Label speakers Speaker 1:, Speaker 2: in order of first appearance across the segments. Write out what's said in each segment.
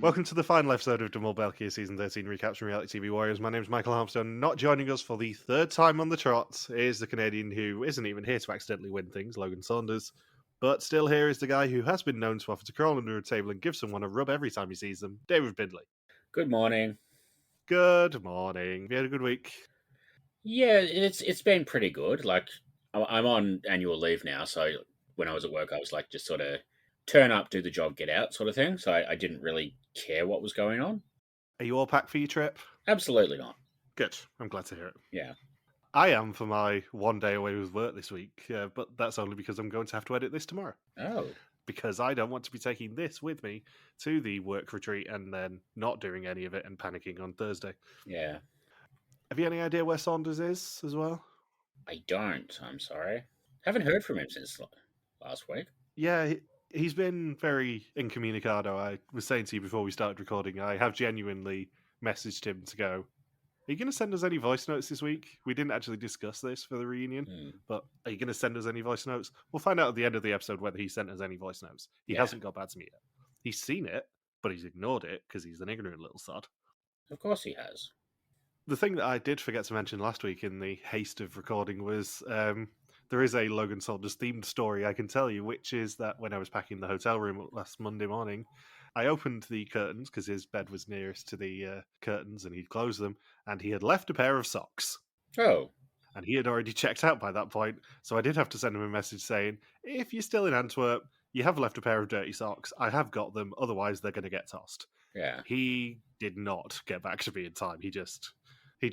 Speaker 1: Welcome to the final episode of Mol België Season 13 Recaps from Reality TV Warriors. My name's Michael Harmstone. Not joining us for the third time on the trot is the Canadian who isn't even here to accidentally win things, Logan Saunders. But still here is the guy who has been known to offer to crawl under a table and give someone a rub every time he sees them, David Bindley.
Speaker 2: Good morning.
Speaker 1: Good morning. Have you had a good week?
Speaker 2: Yeah, it's been pretty good. Like I'm on annual leave now, so when I was at work, I was like just sort of turn up, do the job, get out, sort of thing. So I didn't really care what was going on.
Speaker 1: Are you all packed for your trip?
Speaker 2: Absolutely not.
Speaker 1: Good. I'm glad to hear it.
Speaker 2: Yeah.
Speaker 1: I am for my 1 day away with work this week, but that's only because I'm going to have to edit this tomorrow.
Speaker 2: Oh.
Speaker 1: Because I don't want to be taking this with me to the work retreat and then not doing any of it and panicking on Thursday.
Speaker 2: Yeah.
Speaker 1: Have you any idea where Saunders is as well?
Speaker 2: I don't. I'm sorry. Haven't heard from him since last week.
Speaker 1: Yeah, he's been very incommunicado. I was saying to you before we started recording, I have genuinely messaged him to go, are you going to send us any voice notes this week? We didn't actually discuss this for the reunion, but are you going to send us any voice notes? We'll find out at the end of the episode whether he sent us any voice notes. He hasn't got back to me yet. He's seen it, but he's ignored it because he's an ignorant little sod.
Speaker 2: Of course he has.
Speaker 1: The thing that I did forget to mention last week in the haste of recording was there is a Logan Saunders themed story I can tell you, which is that when I was packing the hotel room last Monday morning, I opened the curtains because his bed was nearest to the curtains and he'd closed them, and he had left a pair of socks.
Speaker 2: Oh.
Speaker 1: And he had already checked out by that point, so I did have to send him a message saying, if you're still in Antwerp, you have left a pair of dirty socks. I have got them, otherwise they're going to get tossed.
Speaker 2: Yeah.
Speaker 1: He did not get back to me in time. He just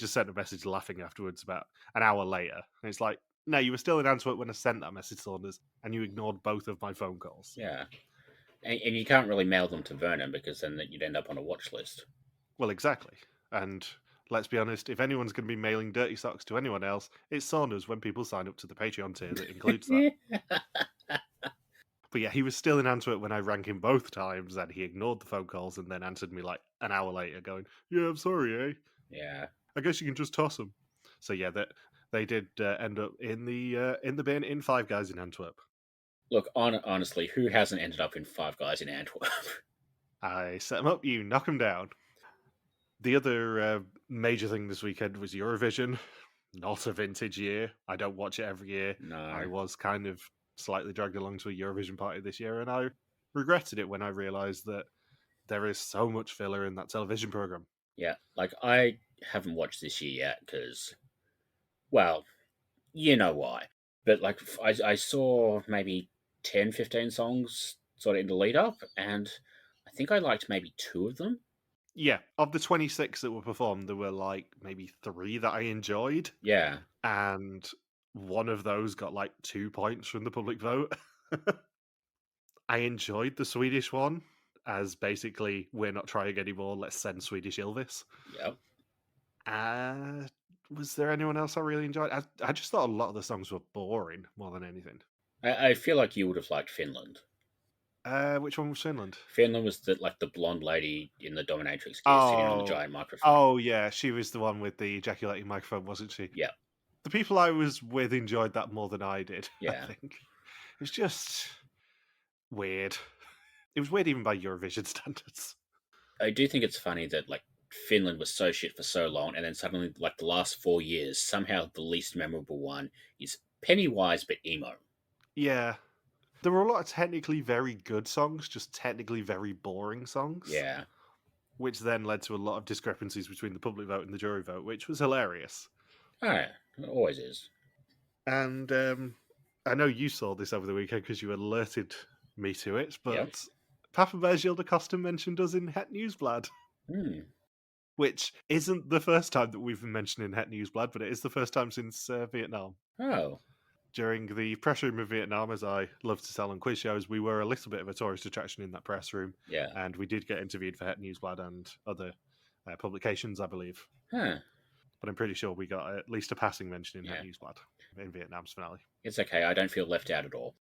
Speaker 1: sent a message laughing afterwards about an hour later. And it's like, no, you were still in Antwerp when I sent that message, Saunders, and you ignored both of my phone calls.
Speaker 2: Yeah. And you can't really mail them to Vernon because then you'd end up on a watch list.
Speaker 1: Well, exactly. And let's be honest, if anyone's going to be mailing dirty socks to anyone else, it's Saunders when people sign up to the Patreon tier that includes that. But yeah, he was still in Antwerp when I rang him both times, and he ignored the phone calls and then answered me like an hour later going, yeah, I'm sorry, eh?
Speaker 2: Yeah.
Speaker 1: I guess you can just toss them. So yeah, they did end up in the bin in Five Guys in Antwerp.
Speaker 2: Look, honestly, who hasn't ended up in Five Guys in Antwerp?
Speaker 1: I set them up, you knock them down. The other major thing this weekend was Eurovision. Not a vintage year. I don't watch it every year.
Speaker 2: No.
Speaker 1: I was kind of slightly dragged along to a Eurovision party this year, and I regretted it when I realised that there is so much filler in that television programme.
Speaker 2: Yeah, like I haven't watched this year yet because, well, you know why. But like I saw maybe 10, 15 songs sort of in the lead up, and I think I liked maybe 2 of them.
Speaker 1: Yeah, of the 26 that were performed, there were like maybe 3 that I enjoyed.
Speaker 2: Yeah.
Speaker 1: And one of those got like 2 points from the public vote. I enjoyed the Swedish one as basically, we're not trying anymore, let's send Swedish Elvis.
Speaker 2: Yep.
Speaker 1: Was there anyone else I really enjoyed? I just thought a lot of the songs were boring more than anything.
Speaker 2: I feel like you would have liked Finland.
Speaker 1: Which one was Finland?
Speaker 2: Finland was the blonde lady in the dominatrix gear sitting on the giant microphone.
Speaker 1: Oh, yeah, she was the one with the ejaculating microphone, wasn't she?
Speaker 2: Yeah.
Speaker 1: The people I was with enjoyed that more than I did,
Speaker 2: Yeah.
Speaker 1: I think. It was just weird. It was weird even by Eurovision standards.
Speaker 2: I do think it's funny that like Finland was so shit for so long, and then suddenly, like the last 4 years, somehow the least memorable one is Pennywise but emo.
Speaker 1: Yeah. There were a lot of technically very good songs, just technically very boring songs.
Speaker 2: Yeah.
Speaker 1: Which then led to a lot of discrepancies between the public vote and the jury vote, which was hilarious.
Speaker 2: Oh, yeah. It always is.
Speaker 1: And I know you saw this over the weekend because you alerted me to it, but
Speaker 2: Yep.
Speaker 1: Papa Bear Gilles de Costa mentioned us in Het Nieuwsblad. Which isn't the first time that we've been mentioned in Het Nieuwsblad, but it is the first time since Vietnam.
Speaker 2: Oh.
Speaker 1: During the press room of Vietnam, as I love to tell on quiz shows, we were a little bit of a tourist attraction in that press room.
Speaker 2: Yeah.
Speaker 1: And we did get interviewed for Het Nieuwsblad and other publications, I believe.
Speaker 2: Huh.
Speaker 1: But I'm pretty sure we got at least a passing mention in Het Nieuwsblad in Vietnam's finale.
Speaker 2: It's okay. I don't feel left out at all.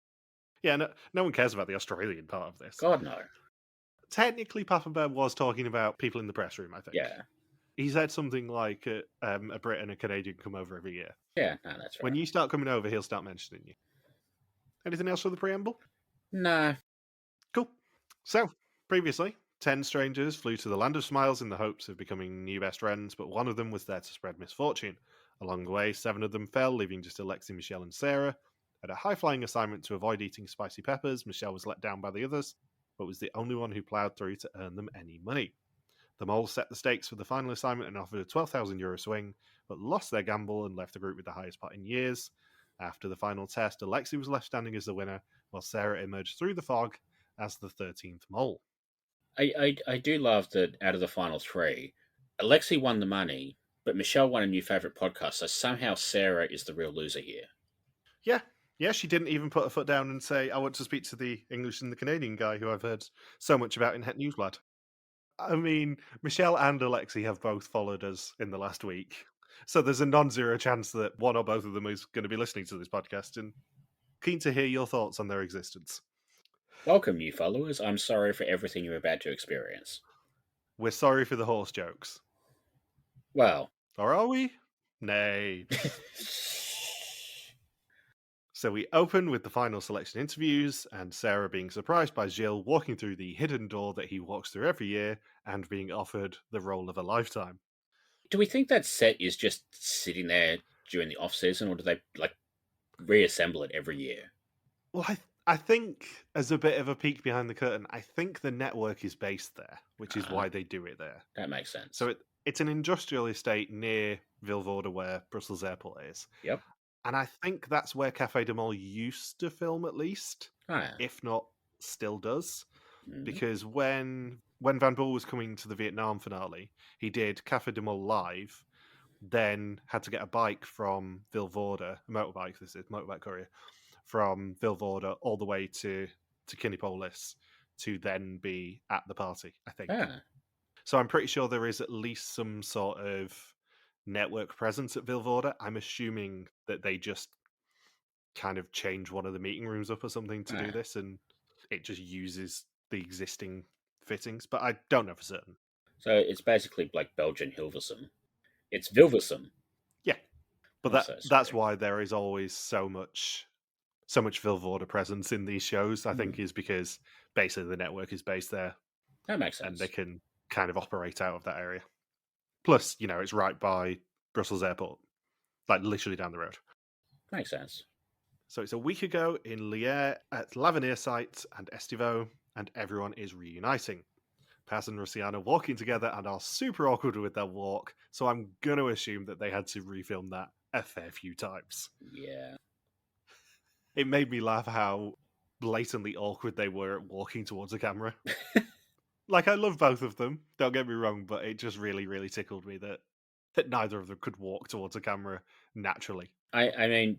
Speaker 1: Yeah, no one cares about the Australian part of this.
Speaker 2: God, no.
Speaker 1: Technically, Papa Bear was talking about people in the press room, I think.
Speaker 2: Yeah.
Speaker 1: He said something like a Brit and a Canadian come over every year.
Speaker 2: Yeah, no, that's right.
Speaker 1: When you start coming over, he'll start mentioning you. Anything else for the preamble?
Speaker 2: No.
Speaker 1: Cool. So, previously, 10 strangers flew to the Land of Smiles in the hopes of becoming new best friends, but one of them was there to spread misfortune. Along the way, 7 of them fell, leaving just Alexi, Michelle, and Sarah. At a high-flying assignment to avoid eating spicy peppers, Michelle was let down by the others, but was the only one who ploughed through to earn them any money. The moles set the stakes for the final assignment and offered a €12,000 swing, but lost their gamble and left the group with the highest pot in years. After the final test, Alexi was left standing as the winner, while Sarah emerged through the fog as the 13th mole.
Speaker 2: I do love that out of the final 3, Alexi won the money, but Michelle won a new favourite podcast, so somehow Sarah is the real loser here.
Speaker 1: Yeah, she didn't even put her foot down and say, I want to speak to the English and the Canadian guy who I've heard so much about in Het Nieuwsblad. I mean, Michelle and Alexi have both followed us in the last week. So there's a non-zero chance that one or both of them is going to be listening to this podcast, and keen to hear your thoughts on their existence.
Speaker 2: Welcome, new followers. I'm sorry for everything you're about to experience.
Speaker 1: We're sorry for the horse jokes.
Speaker 2: Well.
Speaker 1: Or are we? Nay. So we open with the final selection interviews, and Sarah being surprised by Gilles walking through the hidden door that he walks through every year and being offered the role of a lifetime.
Speaker 2: Do we think that set is just sitting there during the off-season, or do they reassemble it every year?
Speaker 1: Well, I think, as a bit of a peek behind the curtain, I think the network is based there, which is why they do it there.
Speaker 2: That makes sense.
Speaker 1: So it's an industrial estate near Vilvoorde, where Brussels Airport is.
Speaker 2: Yep.
Speaker 1: And I think that's where Café de Mol used to film, at least, if not still does. Because when Van Boel was coming to the Vietnam finale, he did Café de Mol live, then had to get a bike from Vilvoorde, a motorbike courier, from Vilvoorde all the way to Kinepolis to then be at the party, I think. So I'm pretty sure there is at least some sort of network presence at Vilvoorde. I'm assuming that they just kind of change one of the meeting rooms up or something to do this, and it just uses the existing fittings, but I don't know for certain.
Speaker 2: So it's basically like Belgian Hilversum. It's Vilversum.
Speaker 1: Yeah, but that's why there is always so much Vilvoorde presence in these shows, I think, is because basically the network is based there.
Speaker 2: That makes sense.
Speaker 1: And they can kind of operate out of that area. Plus, it's right by Brussels Airport, like literally down the road.
Speaker 2: Makes sense.
Speaker 1: So it's a week ago in Lierre at L'Avenir site and Estivo, and everyone is reuniting. Paz and Luciana walking together and are super awkward with their walk, so I'm going to assume that they had to refilm that a fair few times.
Speaker 2: Yeah.
Speaker 1: It made me laugh how blatantly awkward they were at walking towards a camera. Like, I love both of them, don't get me wrong, but it just really, really tickled me that neither of them could walk towards a camera naturally.
Speaker 2: I mean,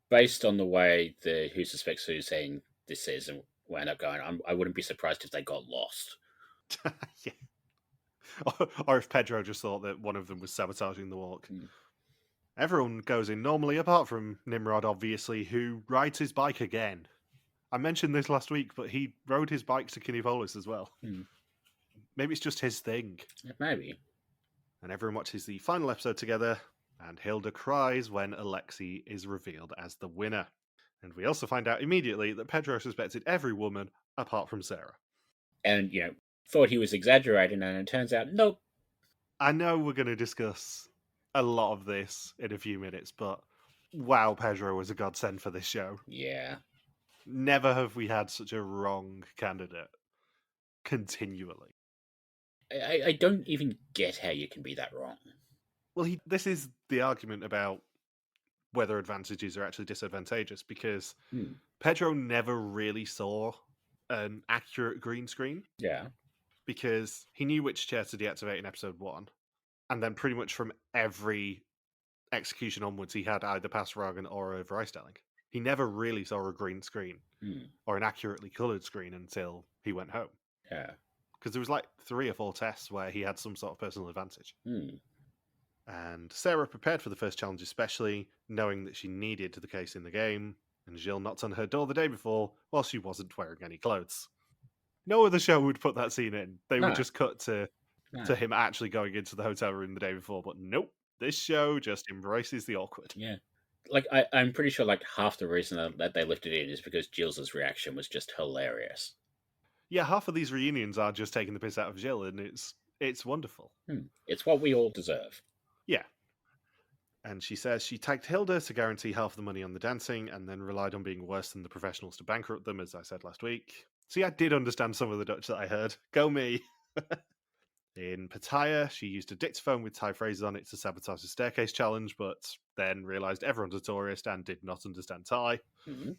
Speaker 2: based on the way the Who Suspects Who saying this season will end up going, I wouldn't be surprised if they got lost.
Speaker 1: Yeah. Or if Pedro just thought that one of them was sabotaging the walk. Everyone goes in normally, apart from Nimrod, obviously, who rides his bike again. I mentioned this last week, but he rode his bike to Kinepolis as well. Maybe it's just his thing.
Speaker 2: Maybe.
Speaker 1: And everyone watches the final episode together, and Hilda cries when Alexi is revealed as the winner. And we also find out immediately that Pedro suspected every woman apart from Sarah.
Speaker 2: And, thought he was exaggerating, and it turns out, nope.
Speaker 1: I know we're going to discuss a lot of this in a few minutes, but wow, Pedro was a godsend for this show.
Speaker 2: Yeah.
Speaker 1: Never have we had such a wrong candidate continually.
Speaker 2: I don't even get how you can be that wrong.
Speaker 1: Well, this is the argument about whether advantages are actually disadvantageous, because Pedro never really saw an accurate green screen.
Speaker 2: Yeah.
Speaker 1: Because he knew which chair to deactivate in episode 1, and then pretty much from every execution onwards, he had either Pass Ragan or a Vrijstelling. He never really saw a green screen or an accurately coloured screen until he went home.
Speaker 2: Yeah.
Speaker 1: Because there was like 3 or 4 tests where he had some sort of personal advantage. And Sarah prepared for the first challenge especially, knowing that she needed the case in the game, and Gilles knocked on her door the day before while she wasn't wearing any clothes. No other show would put that scene in. They would just cut to him actually going into the hotel room the day before, but nope. This show just embraces the awkward.
Speaker 2: Yeah. I'm pretty sure half the reason that they left it in is because Gilles' reaction was just hilarious.
Speaker 1: Yeah, half of these reunions are just taking the piss out of Jill, and it's wonderful.
Speaker 2: It's what we all deserve.
Speaker 1: Yeah. And she says she tagged Hilda to guarantee half the money on the dancing and then relied on being worse than the professionals to bankrupt them, as I said last week. See, I did understand some of the Dutch that I heard. Go me! In Pattaya, she used a dictaphone with Thai phrases on it to sabotage the staircase challenge, but then realised everyone's a tourist and did not understand Thai.
Speaker 2: Mm-hmm.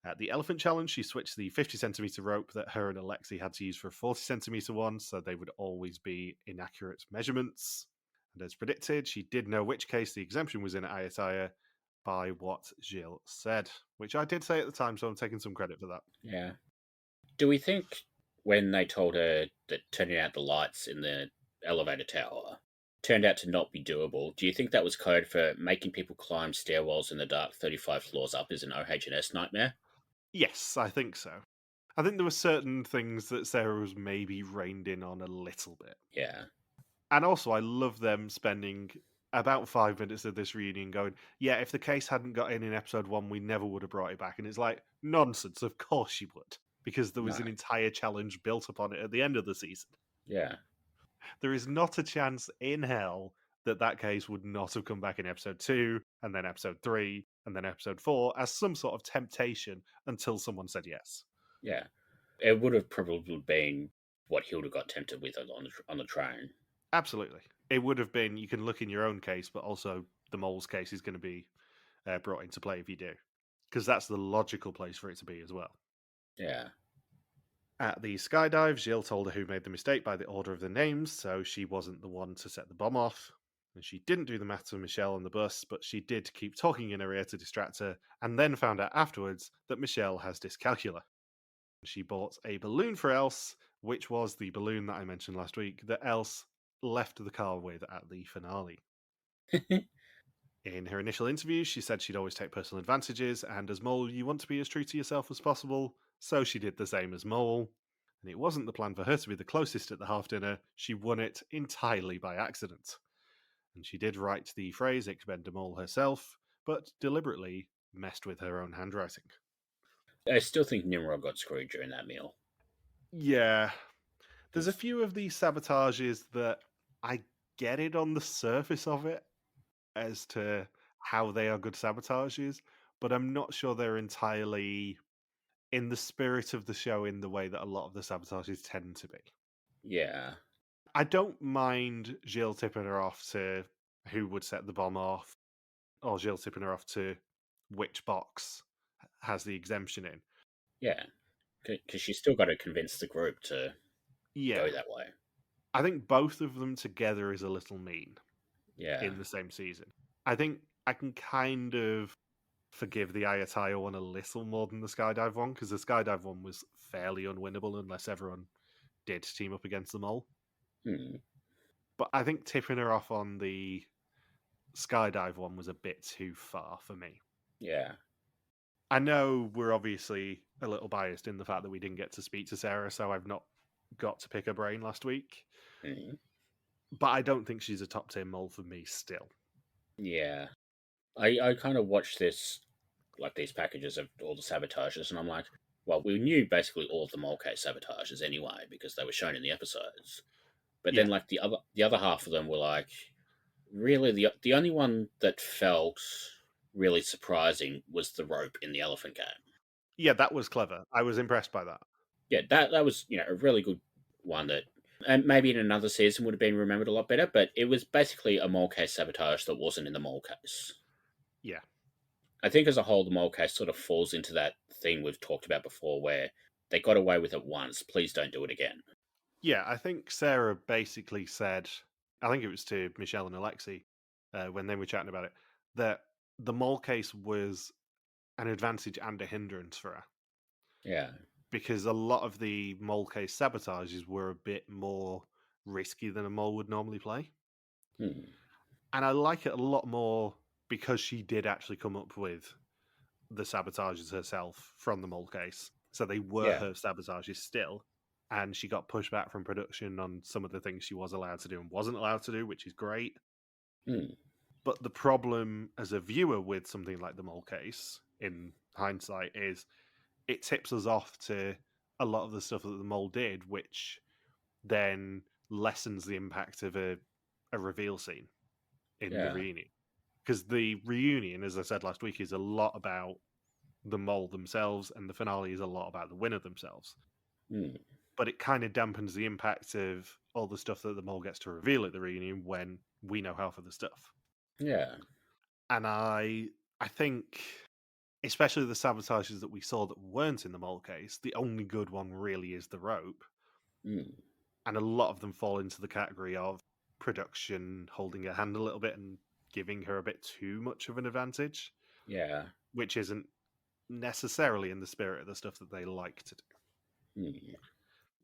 Speaker 1: At the elephant challenge, she switched the 50 centimetre rope that her and Alexei had to use for a 40 centimetre one, so they would always be inaccurate measurements. And as predicted, she did know which case the exemption was in at Ayataya by what Gilles said, which I did say at the time, so I'm taking some credit for that.
Speaker 2: Yeah. Do we think when they told her that turning out the lights in the elevator tower turned out to not be doable, do you think that was code for making people climb stairwells in the dark 35 floors up is an OH&S nightmare?
Speaker 1: Yes, I think so. I think there were certain things that Sarah was maybe reined in on a little bit.
Speaker 2: Yeah.
Speaker 1: And also, I love them spending about 5 minutes of this reunion going, yeah, if the case hadn't got in episode 1, we never would have brought it back. And it's like, nonsense, of course you would. Because there was
Speaker 2: No.
Speaker 1: an entire challenge built upon it at the end of the season.
Speaker 2: Yeah.
Speaker 1: There is not a chance in hell that case would not have come back in episode 2, and then episode 3, and then episode 4 as some sort of temptation until someone said yes.
Speaker 2: Yeah. It would have probably been what Hilda got tempted with on the train.
Speaker 1: Absolutely. It would have been, you can look in your own case, but also the mole's case is going to be brought into play if you do. Because that's the logical place for it to be as well.
Speaker 2: Yeah.
Speaker 1: At the skydive, Gilles told her who made the mistake by the order of the names, so she wasn't the one to set the bomb off. And she didn't do the maths with Michelle on the bus, but she did keep talking in her ear to distract her, and then found out afterwards that Michelle has dyscalculia. She bought a balloon for Else, which was the balloon that I mentioned last week that Else left the car with at the finale. In her initial interview, she said she'd always take personal advantages, and as Mole, you want to be as true to yourself as possible, so she did the same as Mole. And it wasn't the plan for her to be the closest at the half dinner, she won it entirely by accident. And she did write the phrase Ich bin der Mole herself, but deliberately messed with her own handwriting.
Speaker 2: I still think Nimrod got screwed during that meal.
Speaker 1: Yeah. There's a few of these sabotages that I get it on the surface of it as to how they are good sabotages, but I'm not sure they're entirely in the spirit of the show in the way that a lot of the sabotages tend to be.
Speaker 2: Yeah.
Speaker 1: I don't mind Gilles tipping her off to who would set the bomb off, or Gilles tipping her off to which box has the exemption in.
Speaker 2: Yeah. Because she's still got to convince the group to go that way.
Speaker 1: I think both of them together is a little mean.
Speaker 2: Yeah.
Speaker 1: In the same season. I think I can kind of forgive the Ayataya one a little more than the Skydive one, because the Skydive one was fairly unwinnable unless everyone did team up against them all. But I think tipping her off on the Skydive one was a bit too far for me.
Speaker 2: Yeah.
Speaker 1: I know we're obviously a little biased in the fact that we didn't get to speak to Sarah, so I've not got to pick her brain last week. But I don't think she's a top tier mole for me still.
Speaker 2: Yeah. I kind of watched this, like these packages of all the sabotages, and I'm like, well, we knew basically all of the mole case sabotages anyway because they were shown in the episodes. But then, like the other half of them were like, really the only one that felt really surprising was the rope in the elephant game.
Speaker 1: Yeah, that was clever. I was impressed by that.
Speaker 2: Yeah, that was a really good one that, and maybe in another season would have been remembered a lot better. But it was basically a mole case sabotage that wasn't in the mole case.
Speaker 1: Yeah.
Speaker 2: I think as a whole, the mole case sort of falls into that thing we've talked about before where they got away with it once. Please don't do it again.
Speaker 1: Yeah, I think Sarah basically said, I think it was to Michelle and Alexei when they were chatting about it, that the mole case was an advantage and a hindrance for her.
Speaker 2: Yeah.
Speaker 1: Because a lot of the mole case sabotages were a bit more risky than a mole would normally play. And I like it a lot more because she did actually come up with the sabotages herself from the mole case. So they were her sabotages still. And she got pushback from production on some of the things she was allowed to do and wasn't allowed to do, which is great. But the problem as a viewer with something like the mole case, in hindsight, is it tips us off to, a lot of the stuff that the mole did, which then lessens the impact of a reveal scene in the
Speaker 2: Yeah.
Speaker 1: reunion. Because the reunion, as I said last week, is a lot about the mole themselves, and the finale is a lot about the winner themselves.
Speaker 2: Mm.
Speaker 1: But it kind of dampens the impact of all the stuff that the mole gets to reveal at the reunion when we know half of the stuff.
Speaker 2: Yeah.
Speaker 1: And I think, especially the sabotages that we saw that weren't in the mole case, the only good one really is the rope.
Speaker 2: Mm.
Speaker 1: And a lot of them fall into the category of production holding her hand a little bit and giving her a bit too much of an advantage,
Speaker 2: Yeah.
Speaker 1: which isn't necessarily in the spirit of the stuff that they like to do.
Speaker 2: Mm.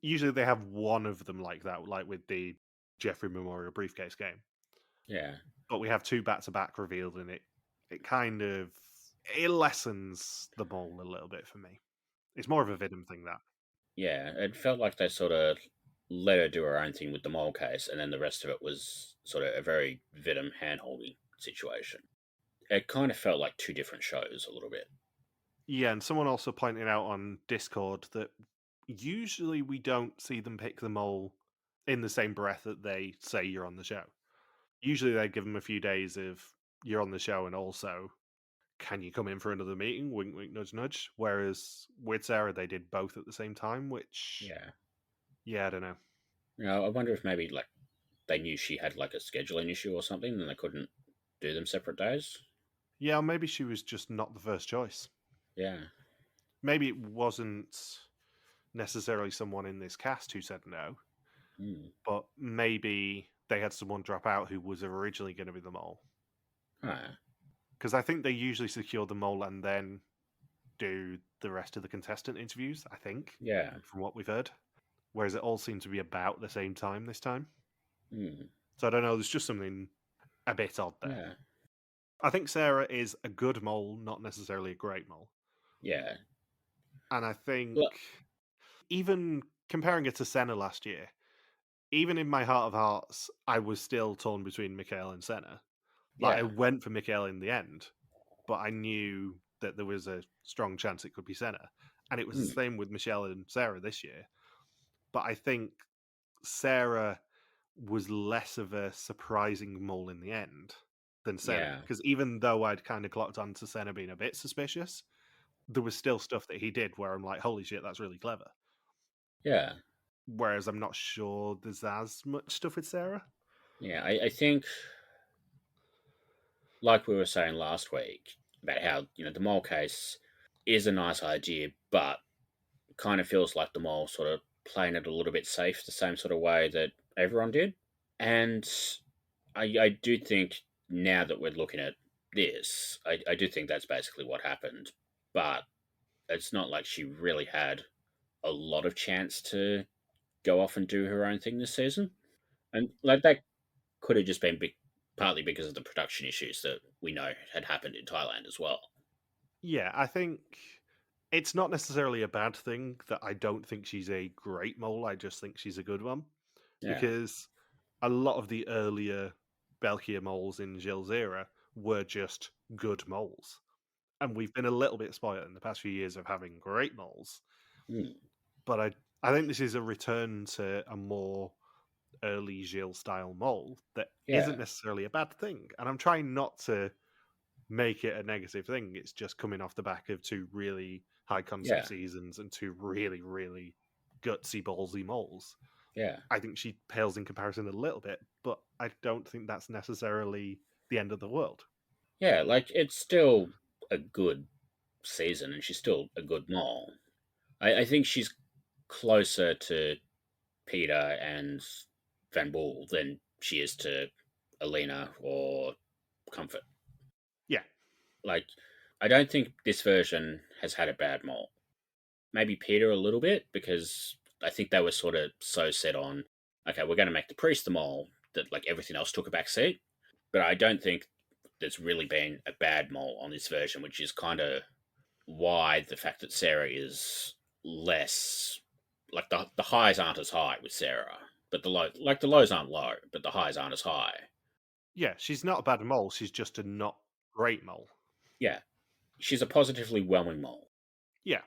Speaker 1: Usually they have one of them like that, like with the Jeffrey Memorial briefcase game.
Speaker 2: Yeah.
Speaker 1: But we have two back-to-back revealed, and it kind of it lessens the mole a little bit for me. It's more of a Vidum thing, that.
Speaker 2: Yeah. It felt like they sort of let her do her own thing with the mole case, and then the rest of it was sort of a very Vidum hand-holding situation. It kind of felt like two different shows a little bit.
Speaker 1: Yeah, and someone also pointed out on Discord that usually we don't see them pick the mole in the same breath that they say you're on the show. Usually they give them a few days of you're on the show and also can you come in for another meeting? Wink, wink, nudge, nudge. Whereas with Sarah, they did both at the same time, which,
Speaker 2: Yeah.
Speaker 1: yeah, I don't know.
Speaker 2: I wonder if maybe like they knew she had like a scheduling issue or something, and they couldn't do them separate days.
Speaker 1: Yeah, or maybe she was just not the first choice.
Speaker 2: Yeah.
Speaker 1: Maybe it wasn't necessarily someone in this cast who said no,
Speaker 2: Mm.
Speaker 1: but maybe they had someone drop out who was originally going to be the mole.
Speaker 2: Ah.
Speaker 1: Because I think they usually secure the mole and then do the rest of the contestant interviews, I think,
Speaker 2: Yeah.
Speaker 1: from what we've heard. Whereas it all seemed to be about the same time this time.
Speaker 2: Mm.
Speaker 1: So I don't know, there's just something a bit odd there.
Speaker 2: Yeah.
Speaker 1: I think Sarah is a good mole, not necessarily a great mole.
Speaker 2: Yeah.
Speaker 1: And I think,
Speaker 2: Well,
Speaker 1: even comparing it to Senna last year, even in my heart of hearts, I was still torn between Mikhail and Senna. Like, I
Speaker 2: yeah.
Speaker 1: went for Mikhail in the end, but I knew that there was a strong chance it could be Senna. And it was the
Speaker 2: Mm.
Speaker 1: same with Michelle and Sarah this year. But I think Sarah was less of a surprising mole in the end than Senna.
Speaker 2: Yeah.
Speaker 1: Because even though I'd kind of clocked on to Senna being a bit suspicious, there was still stuff that he did where I'm like, holy shit, that's really clever.
Speaker 2: Yeah.
Speaker 1: Whereas I'm not sure there's as much stuff with Sarah.
Speaker 2: Yeah. I think, like we were saying last week, about how, the mole case is a nice idea, but kind of feels like the mole sort of playing it a little bit safe, the same sort of way that everyone did. And I do think now that we're looking at this, I do think that's basically what happened. But it's not like she really had a lot of chance to go off and do her own thing this season. And like that could have just been partly because of the production issues that we know had happened in Thailand as well.
Speaker 1: Yeah, I think it's not necessarily a bad thing that I don't think she's a great mole. I just think she's a good one.
Speaker 2: Yeah.
Speaker 1: Because a lot of the earlier Belgian moles in Gilles' era were just good moles. And we've been a little bit spoiled in the past few years of having great moles.
Speaker 2: Mm.
Speaker 1: But I think this is a return to a more early Gilles style mole that isn't
Speaker 2: Yeah.
Speaker 1: necessarily a bad thing. And I'm trying not to make it a negative thing. It's just coming off the back of two really high concept
Speaker 2: Yeah.
Speaker 1: seasons and two really, really gutsy, ballsy moles.
Speaker 2: Yeah.
Speaker 1: I think she pales in comparison a little bit, but I don't think that's necessarily the end of the world.
Speaker 2: Yeah. Like it's still a good season and she's still a good mole. I think she's closer to Peter and Van Boel than she is to Alina or Comfort.
Speaker 1: Yeah.
Speaker 2: Like, I don't think this version has had a bad mole. Maybe Peter a little bit, because I think they were sort of so set on, okay, we're going to make the priest the mole, that like everything else took a back seat. But I don't think there's really been a bad mole on this version, which is kind of why the fact that Sarah is less, like the highs aren't as high with Sarah, but the lows aren't low, but the highs aren't as high.
Speaker 1: Yeah, she's not a bad mole, she's just a not great mole.
Speaker 2: Yeah, she's a positively whelming mole.
Speaker 1: Yeah.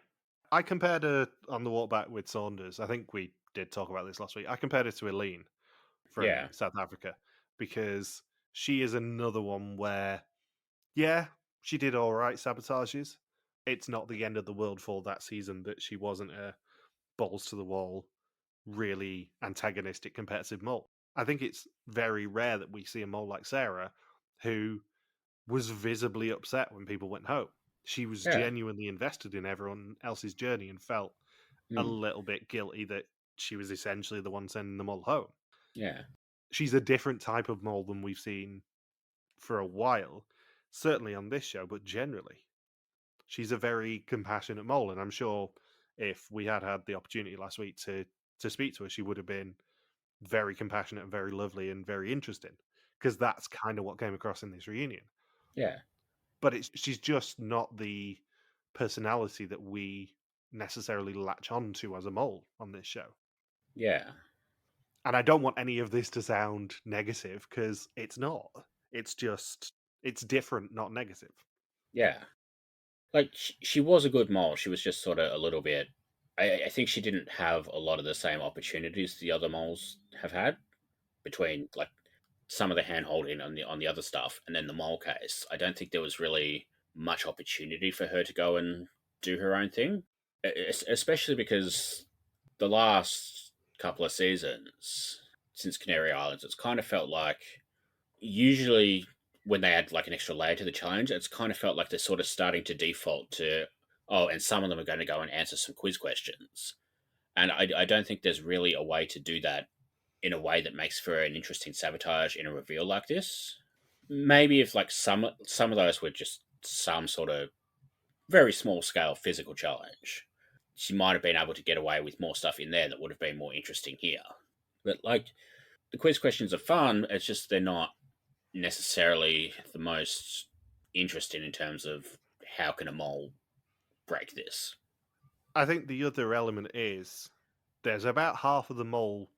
Speaker 1: I compared her on the walk back with Saunders. I think we did talk about this last week. I compared her to Eileen from
Speaker 2: Yeah,
Speaker 1: South Africa because she is another one where, yeah, she did all right sabotages. It's not the end of the world for that season that she wasn't a balls to the wall, really antagonistic competitive mole. I think it's very rare that we see a mole like Sarah who was visibly upset when people went home. She was
Speaker 2: yeah,
Speaker 1: genuinely invested in everyone else's journey and felt a
Speaker 2: mm,
Speaker 1: little bit guilty that she was essentially the one sending them all home.
Speaker 2: yeah,
Speaker 1: She's a different type of mole than we've seen for a while, certainly on this show, but generally. She's a very compassionate mole, and I'm sure if we had had the opportunity last week to speak to her, she would have been very compassionate and very lovely and very interesting because that's kind of what came across in this reunion.
Speaker 2: yeah,
Speaker 1: But she's just not the personality that we necessarily latch on to as a mole on this show.
Speaker 2: yeah,
Speaker 1: And I don't want any of this to sound negative because it's not. It's just it's different, not negative.
Speaker 2: yeah. Like she was a good mole. She was just sort of a little bit. I think she didn't have a lot of the same opportunities the other moles have had between like some of the hand holding on the other stuff and then the mole case. I don't think there was really much opportunity for her to go and do her own thing, especially because the last couple of seasons since Canary Islands, it's kind of felt like usually when they add like an extra layer to the challenge, it's kind of felt like they're sort of starting to default to, oh, and some of them are going to go and answer some quiz questions. And I don't think there's really a way to do that in a way that makes for an interesting sabotage in a reveal like this. Maybe if like some of those were just some sort of very small scale physical challenge, she might have been able to get away with more stuff in there that would have been more interesting here. But like the quiz questions are fun, it's just they're not necessarily the most interesting in terms of how can a mole break this.
Speaker 1: I think the other element is there's about half of the mole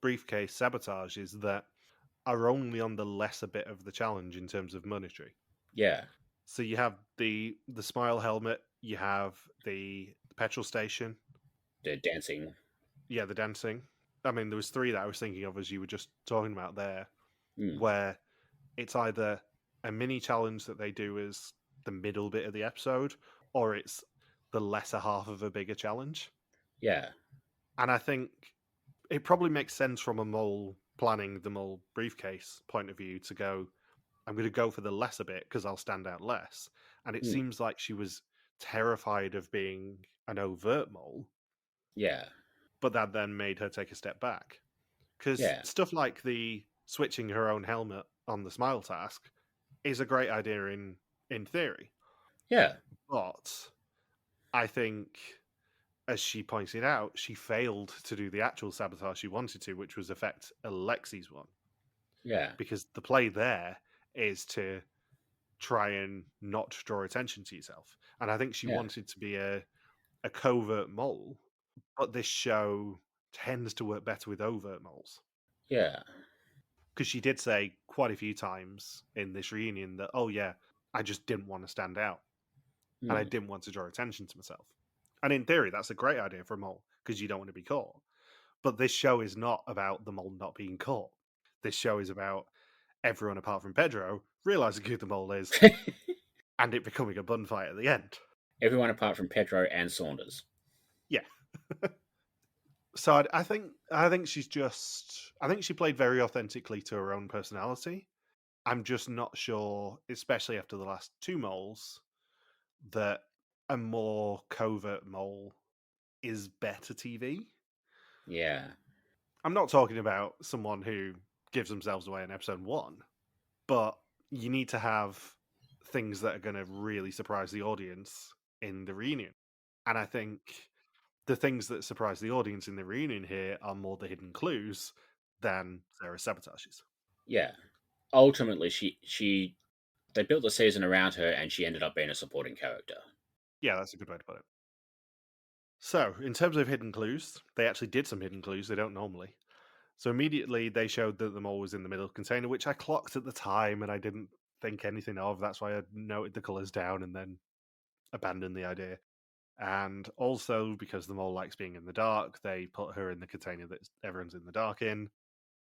Speaker 1: briefcase sabotages that are only on the lesser bit of the challenge in terms of monetary.
Speaker 2: Yeah,
Speaker 1: So you have the smile helmet, you have the petrol station,
Speaker 2: the dancing.
Speaker 1: yeah, the dancing. I mean, there was three that I was thinking of as you were just talking about there,
Speaker 2: Mm,
Speaker 1: where it's either a mini challenge that they do as the middle bit of the episode, or it's the lesser half of a bigger challenge.
Speaker 2: yeah,
Speaker 1: And I think it probably makes sense from a mole planning the mole briefcase point of view to go, I'm going to go for the lesser bit because I'll stand out less. And it
Speaker 2: mm,
Speaker 1: seems like she was terrified of being an overt mole,
Speaker 2: yeah,
Speaker 1: but that then made her take a step back. Because
Speaker 2: yeah,
Speaker 1: stuff like the switching her own helmet on the smile task is a great idea in theory.
Speaker 2: yeah,
Speaker 1: But I think, as she pointed out, she failed to do the actual sabotage she wanted to, which was affect Alexi's one.
Speaker 2: yeah,
Speaker 1: Because the play there is to try and not draw attention to yourself. And I think she
Speaker 2: yeah,
Speaker 1: wanted to be a covert mole, but this show tends to work better with overt moles.
Speaker 2: yeah,
Speaker 1: Because she did say quite a few times in this reunion that, oh, yeah, I just didn't want to stand out and I
Speaker 2: mm,
Speaker 1: didn't want to draw attention to myself. And in theory, that's a great idea for a mole because you don't want to be caught. But this show is not about the mole not being caught. This show is about everyone apart from Pedro realizing who the mole is and it becoming a bun fight at the end.
Speaker 2: everyone apart from Pedro and Saunders.
Speaker 1: Yeah. So I think she played very authentically to her own personality. I'm just not sure, especially after the last two moles, that a more covert mole is better TV.
Speaker 2: Yeah,
Speaker 1: I'm not talking about someone who gives themselves away in episode one, but you need to have things that are going to really surprise the audience in the reunion. And I think the things that surprise the audience in the reunion here are more the hidden clues than Sarah's sabotages.
Speaker 2: yeah. Ultimately, she they built the season around her, and she ended up being a supporting character.
Speaker 1: Yeah, that's a good way to put it. So, in terms of hidden clues, they actually did some hidden clues they don't normally. So immediately they showed that the mole was in the middle container, which I clocked at the time and I didn't think anything of. That's why I noted the colours down and then abandoned the idea. And also, because the mole likes being in the dark, they put her in the container that everyone's in the dark in.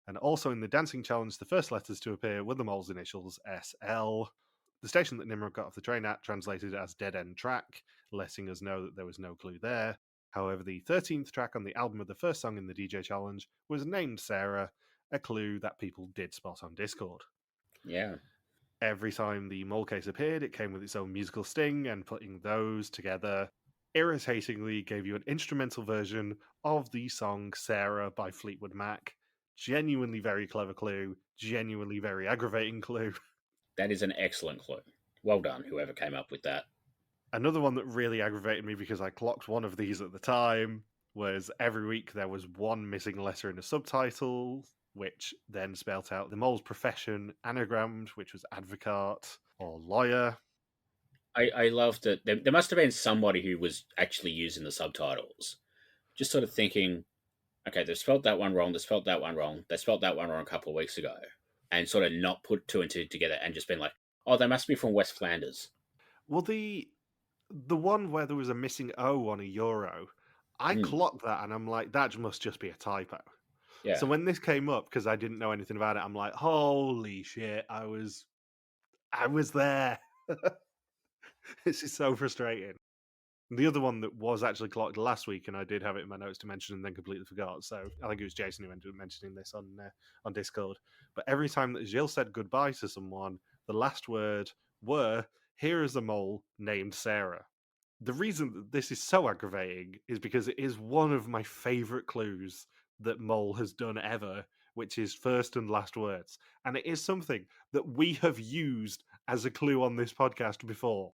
Speaker 1: And also in the dancing challenge, the first letters to appear were the mole's initials, SL. The station that Nimrod got off the train at translated as Dead End Track, letting us know that there was no clue there. However, the 13th track on the album of the first song in the DJ challenge was named Sarah, a clue that people did spot on Discord.
Speaker 2: Yeah.
Speaker 1: Every time the mole case appeared, it came with its own musical sting, and putting those together irritatingly gave you an instrumental version of the song Sarah by Fleetwood Mac. Genuinely very clever clue, genuinely very aggravating clue.
Speaker 2: That is an excellent clue. Well done, whoever came up with that.
Speaker 1: Another one that really aggravated me because I clocked one of these at the time was every week there was one missing letter in a subtitle, which then spelt out the mole's profession anagrammed, which was advocate or lawyer.
Speaker 2: I love that there must have been somebody who was actually using the subtitles, just sort of thinking, okay, they've spelled that one wrong, they spelled that one wrong, they spelled that one wrong a couple of weeks ago, and sort of not put two and two together and just been like, oh, they must be from West Flanders.
Speaker 1: Well, the one where there was a missing O on a euro, I clocked that and I'm like, that must just be a typo.
Speaker 2: Yeah.
Speaker 1: So when this came up, because I didn't know anything about it, I'm like, holy shit, I was there. This is so frustrating. The other one that was actually clocked last week, and I did have it in my notes to mention and then completely forgot. So I think it was Jason who ended up mentioning this on Discord. But every time that Gilles said goodbye to someone, the last word were, "Here is a mole named Sarah." The reason that this is so aggravating is because it is one of my favourite clues that Mole has done ever, which is first and last words. And it is something that we have used as a clue on this podcast before.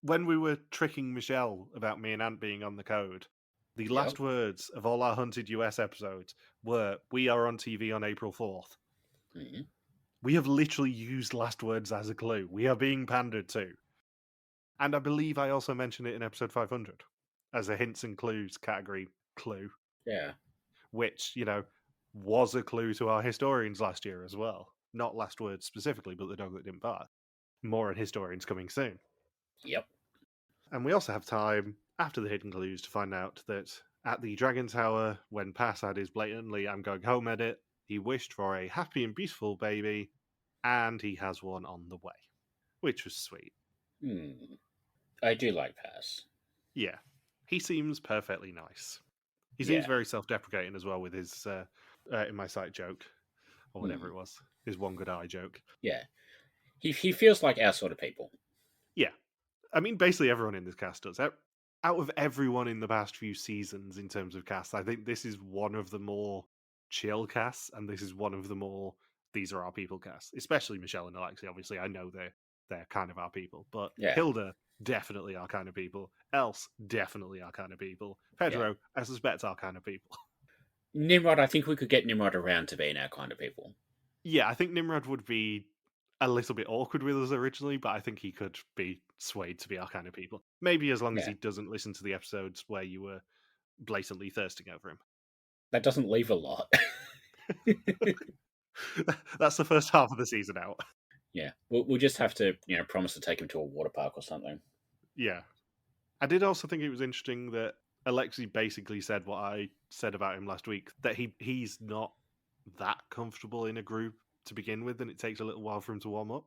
Speaker 1: When we were tricking Michelle about me and Ant being on the code, the last words of all our Hunted US episodes were, "We are on TV on April 4th.
Speaker 2: Mm-hmm.
Speaker 1: We have literally used last words as a clue. We are being pandered to. And I believe I also mentioned it in episode 500 as a hints and clues category clue.
Speaker 2: Yeah.
Speaker 1: Which, was a clue to our historians last year as well. Not last words specifically, but the dog that didn't bark. More on historians coming soon.
Speaker 2: Yep.
Speaker 1: And we also have time after the hidden clues to find out that at the Dragon Tower, when Pass had his blatantly "I'm going home" edit, he wished for a happy and beautiful baby, and he has one on the way, which was sweet.
Speaker 2: I do like Pass.
Speaker 1: Yeah, he seems perfectly nice. He seems very self-deprecating as well with his in my sight joke, or whatever it was, his one good eye joke.
Speaker 2: Yeah, he feels like our sort of people.
Speaker 1: Yeah, I mean, basically everyone in this cast does. Out of everyone in the past few seasons in terms of cast, I think this is one of the more chill casts, and this is one of the more these are our people casts. Especially Michelle and Alexi. Obviously, I know they're kind of our people, but Hilda definitely our kind of people. Else definitely our kind of people. Pedro, I suspect our kind of people.
Speaker 2: Nimrod, I think we could get Nimrod around to being our kind of people.
Speaker 1: Yeah, I think Nimrod would be a little bit awkward with us originally, but I think he could be swayed to be our kind of people. Maybe as long as he doesn't listen to the episodes where you were blatantly thirsting over him.
Speaker 2: That doesn't leave a lot.
Speaker 1: That's the first half of the season out.
Speaker 2: Yeah, we'll just have to, promise to take him to a water park or something.
Speaker 1: Yeah. I did also think it was interesting that Alexi basically said what I said about him last week, that he's not that comfortable in a group to begin with, and it takes a little while for him to warm up.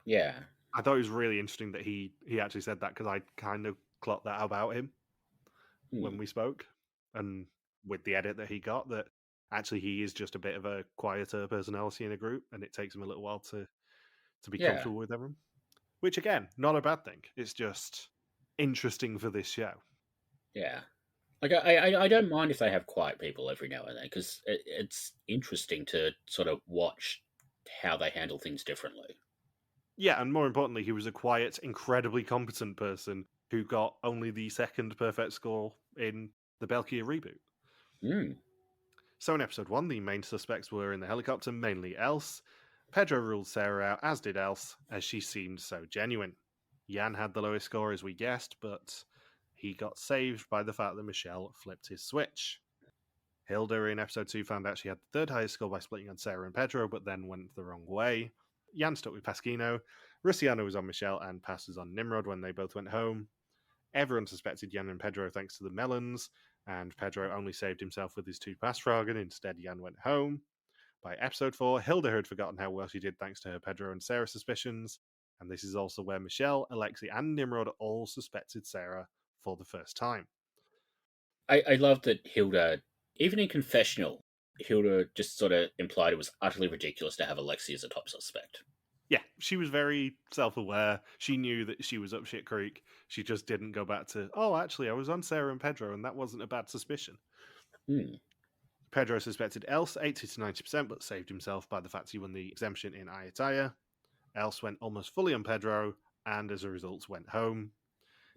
Speaker 2: Yeah.
Speaker 1: I thought it was really interesting that he actually said that, because I kind of clocked that about him when we spoke, and with the edit that he got, that actually he is just a bit of a quieter personality in a group, and it takes him a little while to be comfortable with everyone. Which, again, not a bad thing. It's just interesting for this show.
Speaker 2: Yeah. Like, I don't mind if they have quiet people every now and then, because it's interesting to sort of watch how they handle things differently.
Speaker 1: Yeah, and more importantly, he was a quiet, incredibly competent person who got only the second perfect score in the België reboot. So in episode 1, the main suspects were in the helicopter, mainly Else. Pedro ruled Sarah out, as did Else, as she seemed so genuine. Jan had the lowest score, as we guessed, but he got saved by the fact that Michelle flipped his switch. Hilda in episode 2 found out she had the third highest score by splitting on Sarah and Pedro, but then went the wrong way. Jan stuck with Pasquino. Russiano was on Michelle, and Pass was on Nimrod when they both went home. Everyone suspected Jan and Pedro thanks to the melons, and Pedro only saved himself with his 2 Passfragen. Instead, Jan went home. By episode 4, Hilda had forgotten how well she did thanks to her Pedro and Sarah suspicions, and this is also where Michelle, Alexei, and Nimrod all suspected Sarah for the first time.
Speaker 2: I love that Hilda, even in confessional, Hilda just sort of implied it was utterly ridiculous to have Alexei as a top suspect.
Speaker 1: Yeah, she was very self-aware. She knew that she was up shit creek. She just didn't go back to, oh, actually, I was on Sarah and Pedro, and that wasn't a bad suspicion. Pedro suspected Else 80 to 90%, but saved himself by the fact he won the exemption in Ayutthaya. Else went almost fully on Pedro, and as a result, went home.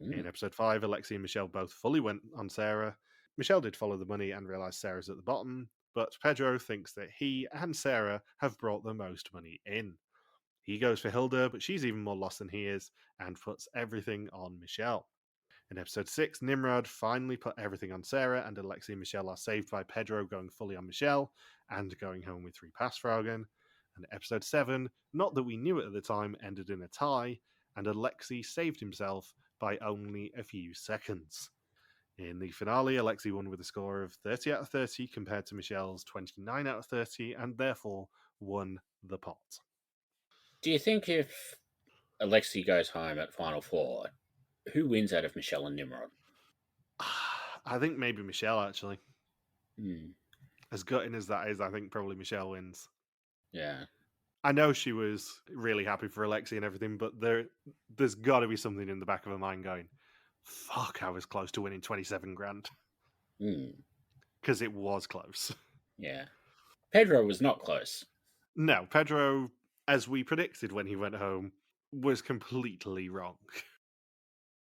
Speaker 1: In episode 5, Alexei and Michelle both fully went on Sarah. Michelle did follow the money and realised Sarah's at the bottom, but Pedro thinks that he and Sarah have brought the most money in. He goes for Hilda, but she's even more lost than he is, and puts everything on Michelle. In episode 6, Nimrod finally put everything on Sarah, and Alexei and Michelle are saved by Pedro going fully on Michelle and going home with 3 Passfragen. And episode 7, not that we knew it at the time, ended in a tie, and Alexei saved himself by only a few seconds. In the finale, Alexei won with a score of 30 out of 30 compared to Michelle's 29 out of 30, and therefore won the pot.
Speaker 2: Do you think if Alexei goes home at Final Four, who wins out of Michelle and Nimrod?
Speaker 1: I think maybe Michelle, actually.
Speaker 2: Hmm.
Speaker 1: As gutting as that is, I think probably Michelle wins.
Speaker 2: Yeah.
Speaker 1: I know she was really happy for Alexei and everything, but there's got to be something in the back of her mind going, fuck, I was close to winning 27 grand. Because it was close.
Speaker 2: Yeah. Pedro was not close.
Speaker 1: No, Pedro, as we predicted when he went home, was completely wrong.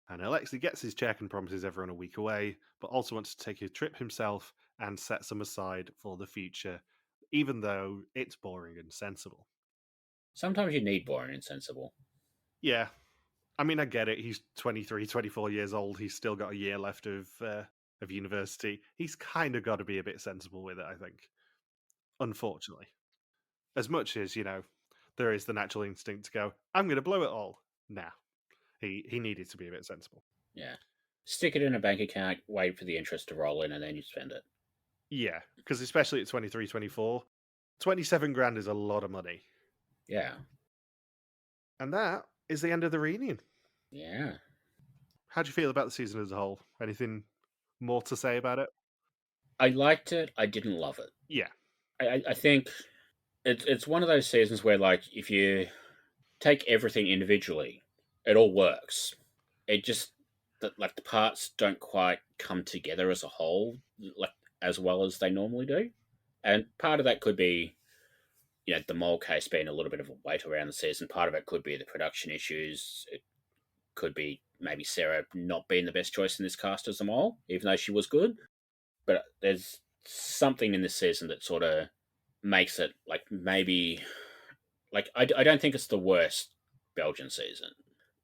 Speaker 1: And Alexei gets his check and promises everyone a week away, but also wants to take a trip himself and set some aside for the future, even though it's boring and sensible.
Speaker 2: Sometimes you need boring and sensible.
Speaker 1: Yeah. I mean, I get it. He's 23, 24 years old. He's still got a year left of university. He's kind of got to be a bit sensible with it, I think. Unfortunately. As much as, there is the natural instinct to go, I'm going to blow it all. Nah. He needed to be a bit sensible.
Speaker 2: Yeah. Stick it in a bank account, wait for the interest to roll in, and then you spend it.
Speaker 1: Yeah, because especially at 23, 24, 27 grand is a lot of money.
Speaker 2: Yeah.
Speaker 1: And that is the end of the reunion.
Speaker 2: Yeah.
Speaker 1: How do you feel about the season as a whole? Anything more to say about it?
Speaker 2: I liked it. I didn't love it.
Speaker 1: Yeah.
Speaker 2: I think it's one of those seasons where, like, if you take everything individually, it all works. It just, the parts don't quite come together as a whole, like, as well as they normally do. And part of that could be, the Mole case being a little bit of a weight around the season. Part of it could be the production issues. It could be maybe Sarah not being the best choice in this cast as a Mole, even though she was good. But there's something in this season that sort of makes it, like, maybe, like, I don't think it's the worst Belgian season,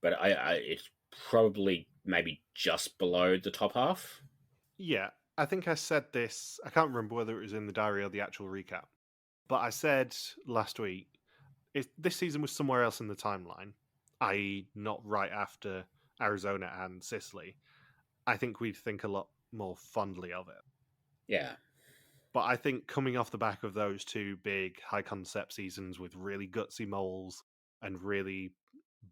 Speaker 2: but it's probably maybe just below the top half.
Speaker 1: Yeah, I think I said this, I can't remember whether it was in the diary or the actual recap, but I said last week, if this season was somewhere else in the timeline, i.e. not right after Arizona and Sicily, I think we'd think a lot more fondly of it.
Speaker 2: Yeah.
Speaker 1: But I think coming off the back of those 2 big high concept seasons with really gutsy moles and really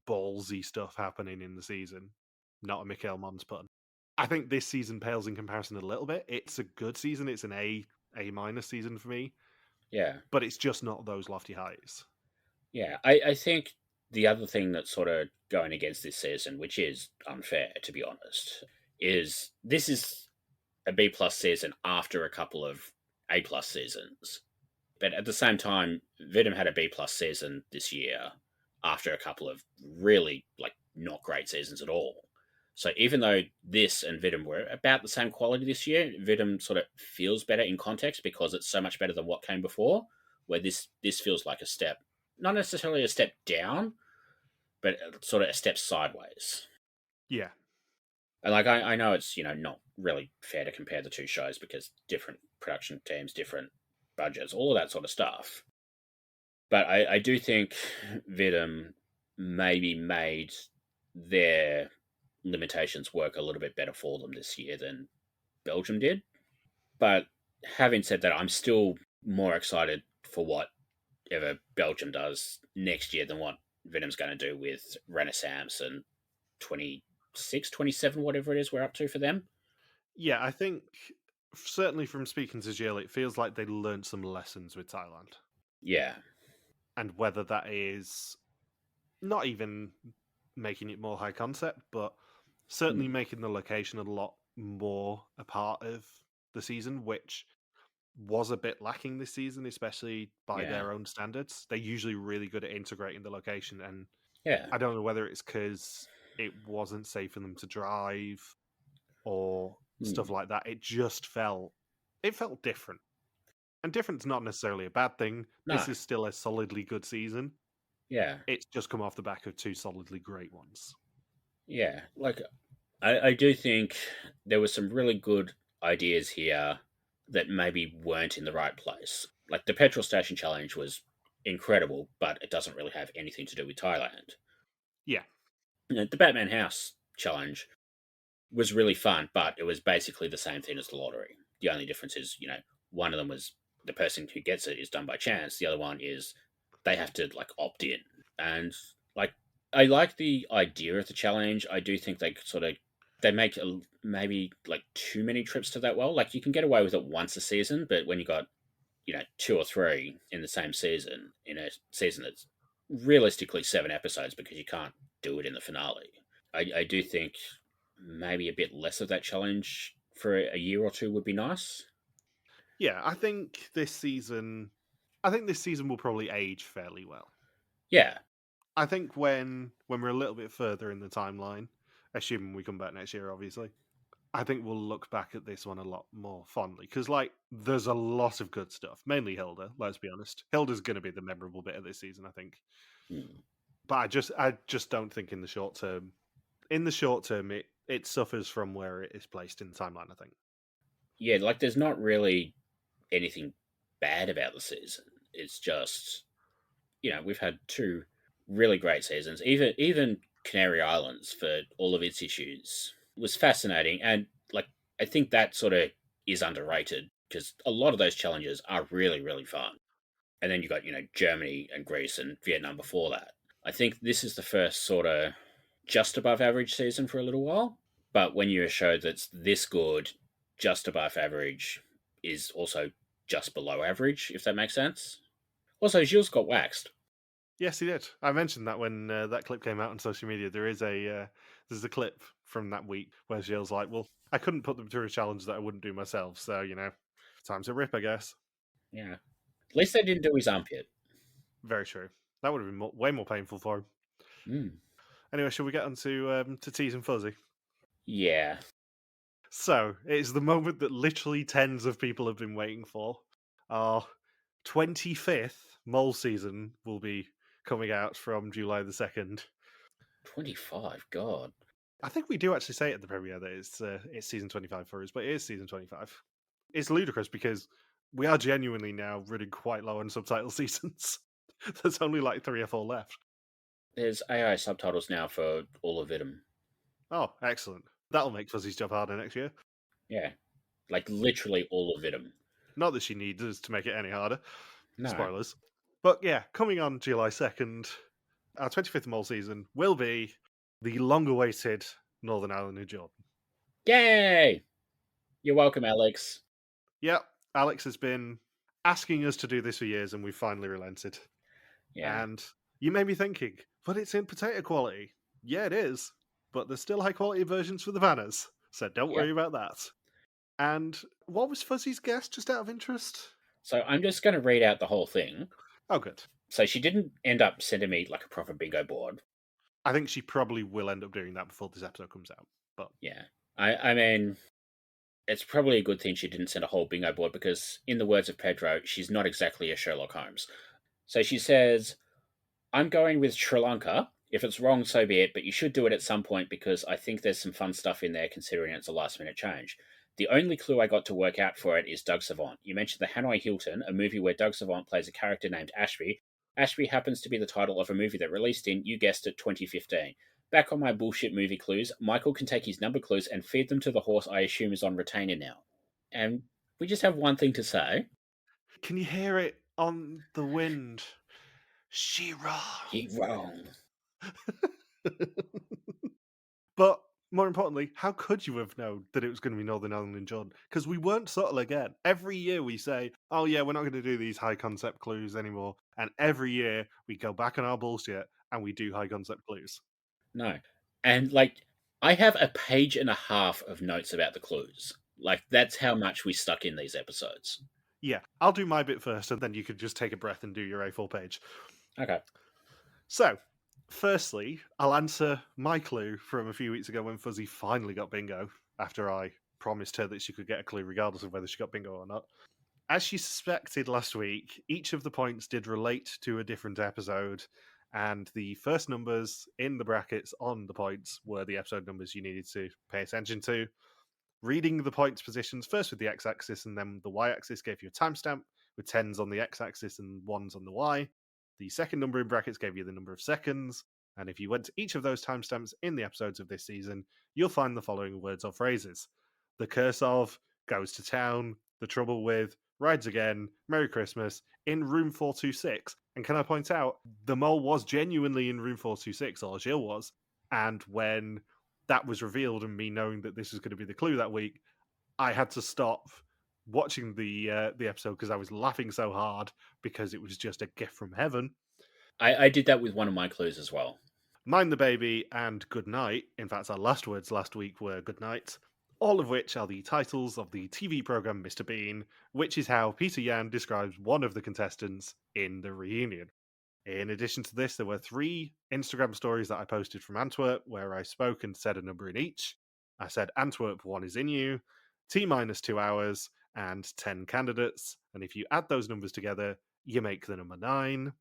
Speaker 1: ballsy stuff happening in the season, not a Mikhail Mons pun, I think this season pales in comparison a little bit. It's a good season. It's an A minus season for me.
Speaker 2: Yeah.
Speaker 1: But it's just not those lofty heights.
Speaker 2: Yeah. I think the other thing that's sort of going against this season, which is unfair, to be honest, is this is a B plus season after a couple of A plus seasons. But at the same time, Vidum had a B plus season this year after a couple of really, like, not great seasons at all. So even though this and Vidum were about the same quality this year, Vidum sort of feels better in context because it's so much better than what came before, where this feels like a step, not necessarily a step down, but sort of a step sideways.
Speaker 1: Yeah.
Speaker 2: And, like, I know it's, not really fair to compare the 2 shows because different production teams, different budgets, all of that sort of stuff. But I do think Vidum maybe made their limitations work a little bit better for them this year than Belgium did. But having said that, I'm still more excited for whatever Belgium does next year than what Venom's going to do with Renaissance and 26, 27, whatever it is we're up to for them.
Speaker 1: Yeah, I think certainly from speaking to Jill, it feels like they learned some lessons with Thailand.
Speaker 2: Yeah.
Speaker 1: And whether that is not even making it more high concept, but certainly making the location a lot more a part of the season, which was a bit lacking this season, especially by
Speaker 2: Yeah.
Speaker 1: their own standards. They're usually really good at integrating the location, and
Speaker 2: Yeah.
Speaker 1: I don't know whether it's because it wasn't safe for them to drive or stuff like that. It just felt different. And different's not necessarily a bad thing.
Speaker 2: No.
Speaker 1: This is still a solidly good season.
Speaker 2: Yeah.
Speaker 1: It's just come off the back of two solidly great ones.
Speaker 2: Yeah. Like, I do think there were some really good ideas here that maybe weren't in the right place. Like, the petrol station challenge was incredible, but it doesn't really have anything to do with Thailand.
Speaker 1: Yeah.
Speaker 2: The Batman House challenge was really fun, but it was basically the same thing as the lottery. The only difference is, one of them was the person who gets it is done by chance. The other one is they have to like opt in. And like, I like the idea of the challenge. I do think they make maybe like too many trips to that well. Like, you can get away with it once a season, but when you got, 2 or 3 in the same season, in a season that's realistically 7 episodes because you can't do it in the finale. I do think maybe a bit less of that challenge for a year or two would be nice.
Speaker 1: Yeah, I think this season will probably age fairly well.
Speaker 2: Yeah.
Speaker 1: I think when we're a little bit further in the timeline, assuming we come back next year, obviously, I think we'll look back at this one a lot more fondly because, like, there's a lot of good stuff. Mainly Hilda. Let's be honest, Hilda's going to be the memorable bit of this season, I think. But I just don't think in the short term. In the short term, it suffers from where it is placed in the timeline, I think.
Speaker 2: Yeah, like, there's not really anything bad about the season. It's just, we've had 2 really great seasons. Even Canary Islands, for all of its issues, was fascinating. And like, I think that sort of is underrated because a lot of those challenges are really, really fun. And then you got, Germany and Greece and Vietnam before that. I think this is the first sort of just above average season for a little while. But when you're a show that's this good, just above average is also just below average, if that makes sense. Also, Gilles got waxed.
Speaker 1: Yes, he did. I mentioned that when that clip came out on social media. There's a clip from that week where Gilles like, well, I couldn't put them through a challenge that I wouldn't do myself, so time to rip, I guess.
Speaker 2: Yeah. At least they didn't do his armpit.
Speaker 1: Very true. That would have been way more painful for him. Anyway, shall we get on to Tease and Fuzzy?
Speaker 2: Yeah.
Speaker 1: So, it's the moment that literally tens of people have been waiting for. Our 25th Mole season will be coming out from July the 2nd.
Speaker 2: 25, God.
Speaker 1: I think we do actually say at the premiere that it's season 25 for us, but it is season 25. It's ludicrous because we are genuinely now running quite low on subtitle seasons. There's only like 3 or 4 left.
Speaker 2: There's AI subtitles now for all of them.
Speaker 1: Oh, excellent. That'll make Fuzzy's job harder next year.
Speaker 2: Yeah. Like, literally all of them.
Speaker 1: Not that she needs us to make it any harder.
Speaker 2: No.
Speaker 1: Spoilers. But yeah, coming on July 2nd, our 25th Mole season will be the long-awaited Northern Ireland of Jordan.
Speaker 2: Yay! You're welcome, Alex.
Speaker 1: Yep, Alex has been asking us to do this for years, and we've finally relented.
Speaker 2: Yeah.
Speaker 1: And you may be thinking, but it's in potato quality. Yeah, it is. But there's still high-quality versions for the banners, so don't worry about that. And what was Fuzzy's guess, just out of interest?
Speaker 2: So I'm just going to read out the whole thing.
Speaker 1: Oh, good.
Speaker 2: So she didn't end up sending me like a proper bingo board.
Speaker 1: I think she probably will end up doing that before this episode comes out. But
Speaker 2: yeah, I mean, it's probably a good thing she didn't send a whole bingo board because, in the words of Pedro, she's not exactly a Sherlock Holmes. So she says, I'm going with Sri Lanka. If it's wrong, so be it, but you should do it at some point because I think there's some fun stuff in there considering it's a last-minute change. The only clue I got to work out for it is Doug Savant. You mentioned the Hanoi Hilton, a movie where Doug Savant plays a character named Ashby. Ashby happens to be the title of a movie that released in, you guessed it, 2015. Back on my bullshit movie clues, Michael can take his number clues and feed them to the horse I assume is on retainer now. And we just have one thing to say.
Speaker 1: Can you hear it on the wind? She-Ra.
Speaker 2: He wrong.
Speaker 1: But more importantly, how could you have known that it was going to be Northern Ireland and Jordan? Because we weren't subtle again. Every year we say, oh yeah, we're not going to do these high concept clues anymore. And every year we go back on our bullshit and we do high concept clues.
Speaker 2: No. And like, I have a page and a half of notes about the clues. Like, that's how much we stuck in these episodes.
Speaker 1: Yeah, I'll do my bit first and then you could just take a breath and do your A4 page.
Speaker 2: Okay.
Speaker 1: So, firstly, I'll answer my clue from a few weeks ago when Fuzzy finally got bingo after I promised her that she could get a clue regardless of whether she got bingo or not. As she suspected last week, each of the points did relate to a different episode, and the first numbers in the brackets on the points were the episode numbers you needed to pay attention to. Reading the points positions first with the x-axis and then the y-axis gave you a timestamp with 10s on the x-axis and 1s on the y. The second number in brackets gave you the number of seconds, and if you went to each of those timestamps in the episodes of this season, you'll find the following words or phrases: the curse of, goes to town, the trouble with, rides again, Merry Christmas, in room 426. And can I point out, the mole was genuinely in room 426, or Jill was, and when that was revealed and me knowing that this was going to be the clue that week, I had to stop watching the episode because I was laughing so hard because it was just a gift from heaven.
Speaker 2: I did that with one of my clues as well.
Speaker 1: Mind the Baby and Good Night, in fact, our last words last week were Good Night, all of which are the titles of the TV program Mr. Bean, which is how Peter Yan describes one of the contestants in the reunion. In addition to this, there were 3 Instagram stories that I posted from Antwerp where I spoke and said a number in each. I said Antwerp 1 is in you, T-minus 2 hours, and 10 candidates. And if you add those numbers together, you make the number 9.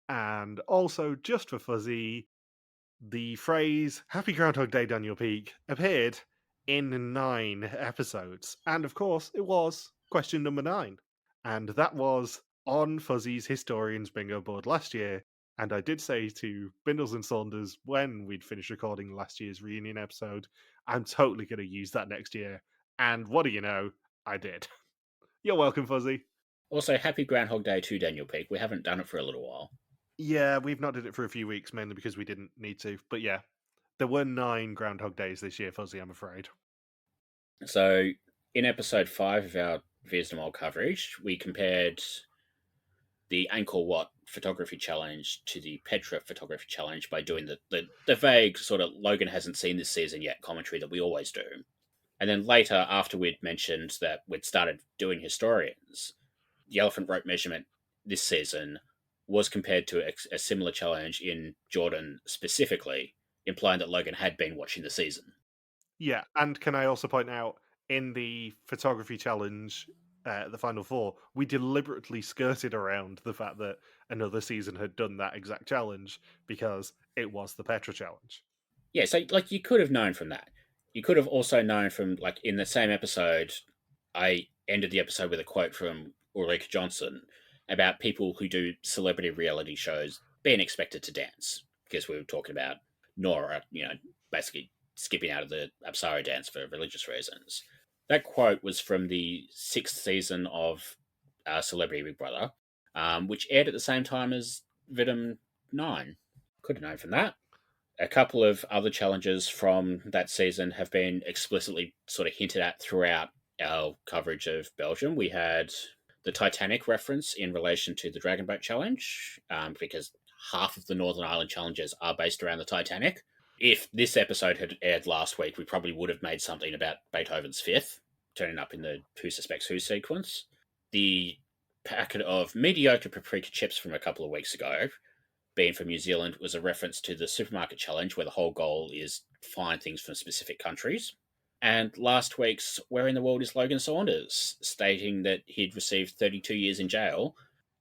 Speaker 1: And also, just for Fuzzy, the phrase Happy Groundhog Day, Daniel Peak appeared in 9 episodes. And of course, it was question number 9. And that was on Fuzzy's Historians Bingo board last year. And I did say to Bindles and Saunders when we'd finished recording last year's reunion episode, I'm totally going to use that next year. And what do you know? I did. You're welcome, Fuzzy.
Speaker 2: Also, happy Groundhog Day to Daniel Peak. We haven't done it for a little while.
Speaker 1: Yeah, we've not did it for a few weeks, mainly because we didn't need to. But yeah, there were 9 Groundhog Days this year, Fuzzy, I'm afraid.
Speaker 2: So, in episode 5 of our Vietnam coverage, we compared the Angkor Wat photography challenge to the Petra photography challenge by doing the vague sort of Logan hasn't seen this season yet commentary that we always do. And then later, after we'd mentioned that we'd started doing historians, the elephant rope measurement this season was compared to a similar challenge in Jordan specifically, implying that Logan had been watching the season.
Speaker 1: Yeah, and can I also point out, in the photography challenge, the Final 4, we deliberately skirted around the fact that another season had done that exact challenge because it was the Petra challenge.
Speaker 2: Yeah, so like you could have known from that. You could have also known from like in the same episode, I ended the episode with a quote from Ulrich Johnson about people who do celebrity reality shows being expected to dance because we were talking about Nora, basically skipping out of the Apsara dance for religious reasons. That quote was from the 6th season of Celebrity Big Brother, which aired at the same time as Vidum 9. Could have known from that. A couple of other challenges from that season have been explicitly sort of hinted at throughout our coverage of Belgium. We had the Titanic reference in relation to the Dragon Boat Challenge, because half of the Northern Ireland challenges are based around the Titanic. If this episode had aired last week, we probably would have made something about Beethoven's Fifth, turning up in the Who Suspects Who sequence. The packet of mediocre paprika chips from a couple of weeks ago, being from New Zealand, was a reference to the supermarket challenge where the whole goal is find things from specific countries. And last week's Where in the World is Logan Saunders, stating that he'd received 32 years in jail,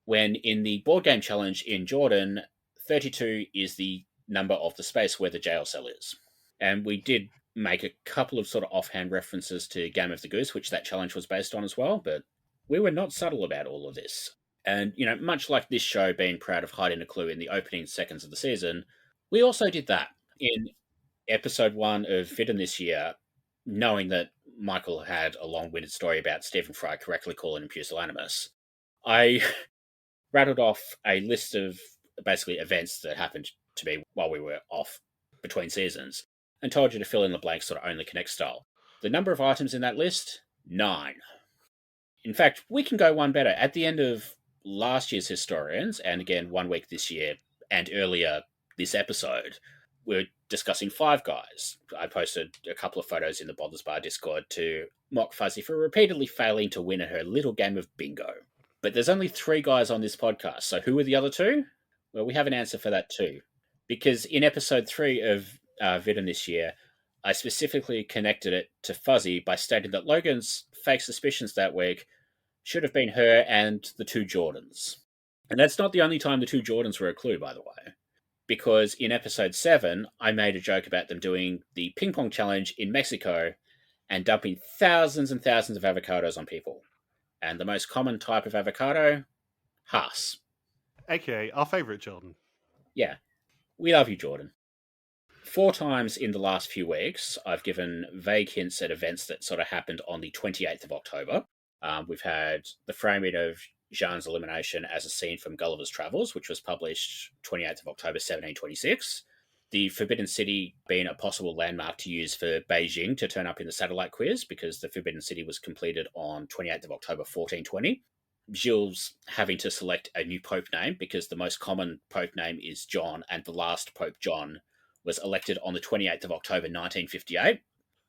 Speaker 2: when in the board game challenge in Jordan, 32 is the number of the space where the jail cell is. And we did make a couple of sort of offhand references to Game of the Goose, which that challenge was based on as well, but we were not subtle about all of this. And, much like this show being proud of hiding a clue in the opening seconds of the season, we also did that in episode 1 of Vidden this year, knowing that Michael had a long-winded story about Stephen Fry correctly calling him pusillanimous, I rattled off a list of basically events that happened to me while we were off between seasons and told you to fill in the blanks sort of only connect style. The number of items in that list, 9. In fact, we can go one better. At the end of last year's Historians, and again 1 week this year, and earlier this episode, we're discussing Five Guys. I posted a couple of photos in the Bothers Bar Discord to mock Fuzzy for repeatedly failing to win at her little game of bingo. But there's only 3 guys on this podcast, so who are the other 2? Well, we have an answer for that too. Because in episode 3 of Vidden this year, I specifically connected it to Fuzzy by stating that Logan's fake suspicions that week should have been her and the 2 Jordans. And that's not the only time the 2 Jordans were a clue, by the way. Because in episode 7, I made a joke about them doing the ping pong challenge in Mexico and dumping thousands and thousands of avocados on people. And the most common type of avocado, Haas.
Speaker 1: Okay, our favourite Jordan.
Speaker 2: Yeah, we love you, Jordan. 4 times in the last few weeks, I've given vague hints at events that sort of happened on the 28th of October. We've had the framing of Jean's elimination as a scene from Gulliver's Travels, which was published 28th of October 1726. The Forbidden City being a possible landmark to use for Beijing to turn up in the satellite quiz, because the Forbidden City was completed on 28th of October 1420. Gilles having to select a new Pope name, because the most common Pope name is John, and the last Pope John was elected on the 28th of October 1958.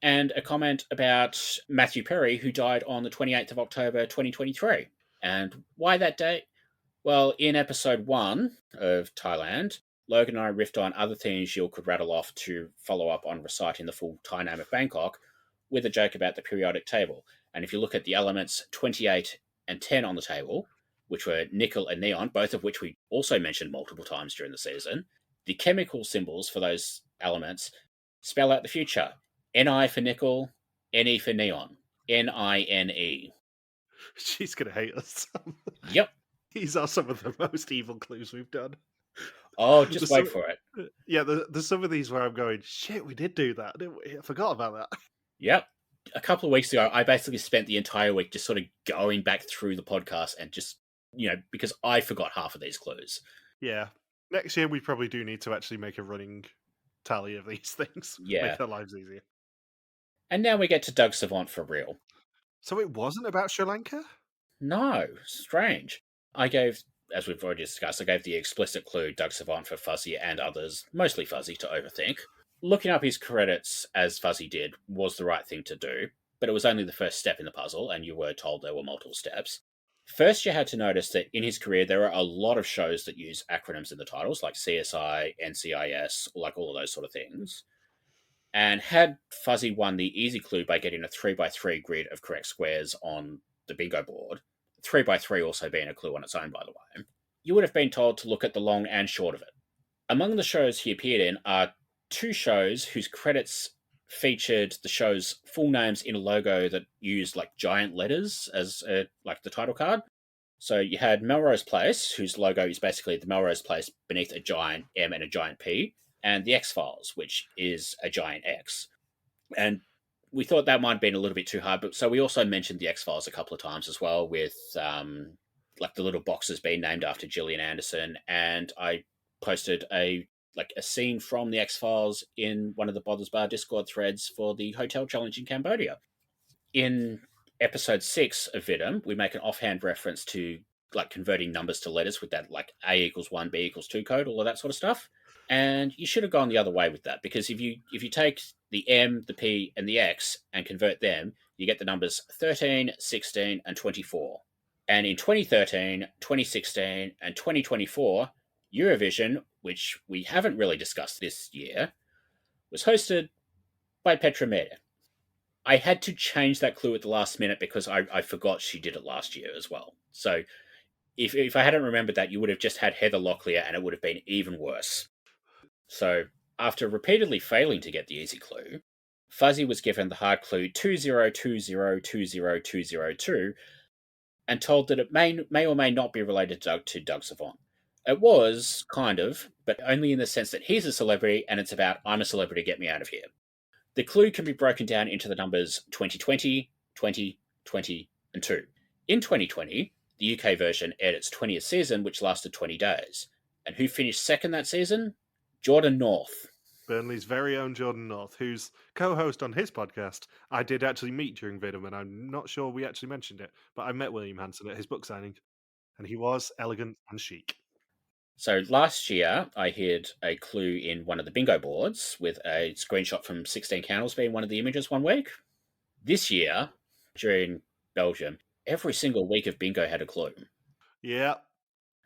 Speaker 2: And a comment about Matthew Perry, who died on the 28th of October 2023. And why that date? Well, in episode 1 of Thailand, Logan and I riffed on other things Gilles could rattle off to follow up on reciting the full Thai name of Bangkok, with a joke about the periodic table. And if you look at the elements 28 and 10 on the table, which were nickel and neon, both of which we also mentioned multiple times during the season, the chemical symbols for those elements spell out the future. Ni for nickel, Ne for neon. Nine.
Speaker 1: She's going to hate us.
Speaker 2: Yep.
Speaker 1: These are some of the most evil clues we've done.
Speaker 2: Oh, just wait for it.
Speaker 1: Yeah, there's some of these where I'm going, shit, we did do that. I forgot about that.
Speaker 2: Yep. A couple of weeks ago, I basically spent the entire week just sort of going back through the podcast and just, because I forgot half of these clues.
Speaker 1: Yeah. Next year, we probably do need to actually make a running tally of these things.
Speaker 2: Yeah.
Speaker 1: Make our lives easier.
Speaker 2: And now we get to Doug Savant for real.
Speaker 1: So it wasn't about Sri Lanka?
Speaker 2: No, strange. I gave, as we've already discussed, I gave the explicit clue Doug Savant for Fuzzy and others, mostly Fuzzy, to overthink. Looking up his credits, as Fuzzy did, was the right thing to do, but it was only the first step in the puzzle, and you were told there were multiple steps. First, you had to notice that in his career, there are a lot of shows that use acronyms in the titles, like CSI, NCIS, like all of those sort of things. And had Fuzzy won the easy clue by getting a 3x3 grid of correct squares on the bingo board, 3x3 also being a clue on its own, by the way, you would have been told to look at the long and short of it. Among the shows he appeared in are 2 shows whose credits featured the show's full names in a logo that used like giant letters as like the title card. So you had Melrose Place, whose logo is basically the Melrose Place beneath a giant M and a giant P, and the X-Files, which is a giant X. And we thought that might have been a little bit too hard, but so we also mentioned the X-Files a couple of times as well, with like the little boxes being named after Gillian Anderson, and I posted a scene from the X-Files in one of the Bothers Bar Discord threads for the hotel challenge in Cambodia. In episode 6 of Vidum, we make an offhand reference to like converting numbers to letters with that like A = 1, B = 2 code, all of that sort of stuff. And you should have gone the other way with that, because if you take the M, the P, and the X and convert them, you get the numbers 13, 16, and 24. And in 2013, 2016, and 2024, Eurovision, which we haven't really discussed this year, was hosted by Petra Mede. I had to change that clue at the last minute because I forgot she did it last year as well. So if I hadn't remembered that, you would have just had Heather Locklear and it would have been even worse. So after repeatedly failing to get the easy clue, Fuzzy was given the hard clue 202020202 and told that it may or may not be related to Doug Savant. It was, kind of, but only in the sense that he's a celebrity and it's about, I'm a celebrity, get me out of here. The clue can be broken down into the numbers 2020, 20, 20, and 2. In 2020, the UK version aired its 20th season, which lasted 20 days. And who finished second that season? Jordan North.
Speaker 1: Burnley's very own Jordan North, who's co-host on his podcast. I did actually meet during Vidum, and I'm not sure we actually mentioned it, but I met William Hanson at his book signing, and he was elegant and chic.
Speaker 2: So last year, I hid a clue in one of the bingo boards with a screenshot from 16 Candles being one of the images one week. This year, during Belgium, every single week of bingo had a clue.
Speaker 1: Yeah.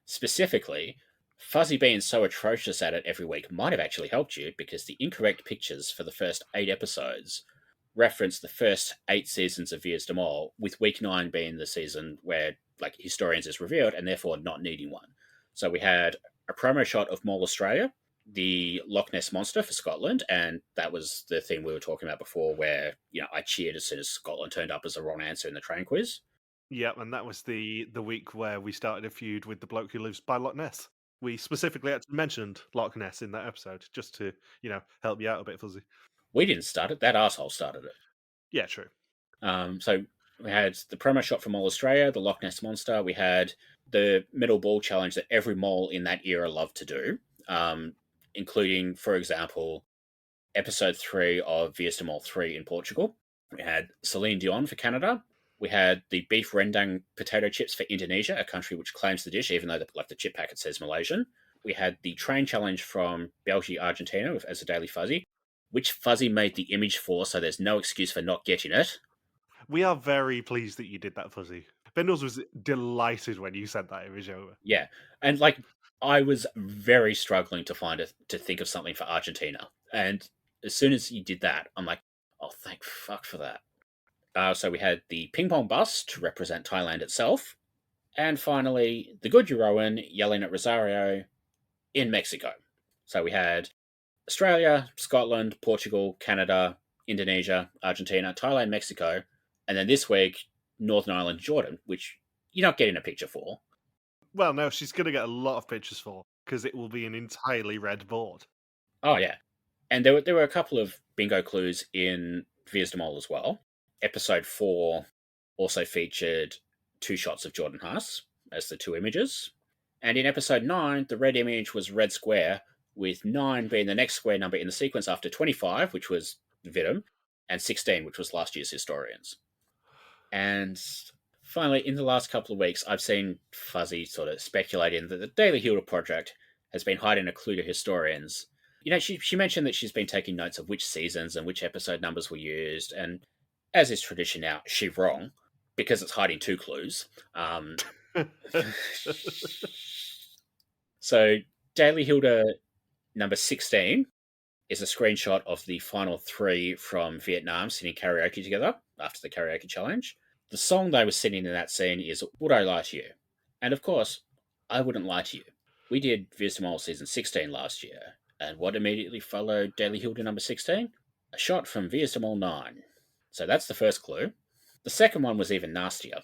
Speaker 2: Specifically, Fuzzy being so atrocious at it every week might have actually helped you because the incorrect pictures for the first 8 episodes reference the first 8 seasons of Vies de Mol, with week 9 being the season where like Historians is revealed and therefore not needing one. So we had a promo shot of Mol Australia, the Loch Ness Monster for Scotland, and that was the thing we were talking about before where, I cheered as soon as Scotland turned up as a wrong answer in the train quiz.
Speaker 1: Yeah, and that was the week where we started a feud with the bloke who lives by Loch Ness. We specifically actually mentioned Loch Ness in that episode, just to, help you out a bit, Fuzzy.
Speaker 2: We didn't start it, that asshole started it.
Speaker 1: Yeah, true.
Speaker 2: So we had the promo shot from Mol Australia, the Loch Ness Monster. We had the middle ball challenge that every mole in that era loved to do, including, for example, episode 3 of Vies de Mol 3 in Portugal. We had Celine Dion for Canada. We had the beef rendang potato chips for Indonesia, a country which claims the dish, even though the chip packet says Malaysian. We had the train challenge from Belgium, Argentina as a Daily Fuzzy, which Fuzzy made the image for, so there's no excuse for not getting it.
Speaker 1: We are very pleased that you did that, Fuzzy. Bindles was delighted when you sent that image over.
Speaker 2: Yeah, and I was very struggling to think of something for Argentina, and as soon as you did that, I'm like, oh, thank fuck for that. So we had the ping pong bus to represent Thailand itself, and finally the good Euroan yelling at Rosario in Mexico. So we had Australia, Scotland, Portugal, Canada, Indonesia, Argentina, Thailand, Mexico, and then this week Northern Ireland, Jordan, which you're not getting a picture for.
Speaker 1: Well, no, she's going to get a lot of pictures for, because it will be an entirely red board.
Speaker 2: Oh, yeah. And there were a couple of bingo clues in Vies de Mol as well. Episode 4 also featured 2 shots of Jordan Haas as the 2 images. And in episode 9, the red image was red square, with 9 being the next square number in the sequence after 25, which was Vidum, and 16, which was last year's Historians. And finally, in the last couple of weeks, I've seen Fuzzy sort of speculating that the Daily Hilda project has been hiding a clue to Historians. She mentioned that she's been taking notes of which seasons and which episode numbers were used, and as is tradition now, she's wrong, because it's hiding 2 clues. So, Daily Hilda number 16 is a screenshot of the final 3 from Vietnam singing karaoke together after the karaoke challenge. The song they were singing in that scene is Would I Lie to You? And of course, I wouldn't lie to you. We did Vies de Mol season 16 last year, and what immediately followed Daily Hilda number 16? A shot from Vies de Mol 9. So that's the first clue. The second one was even nastier.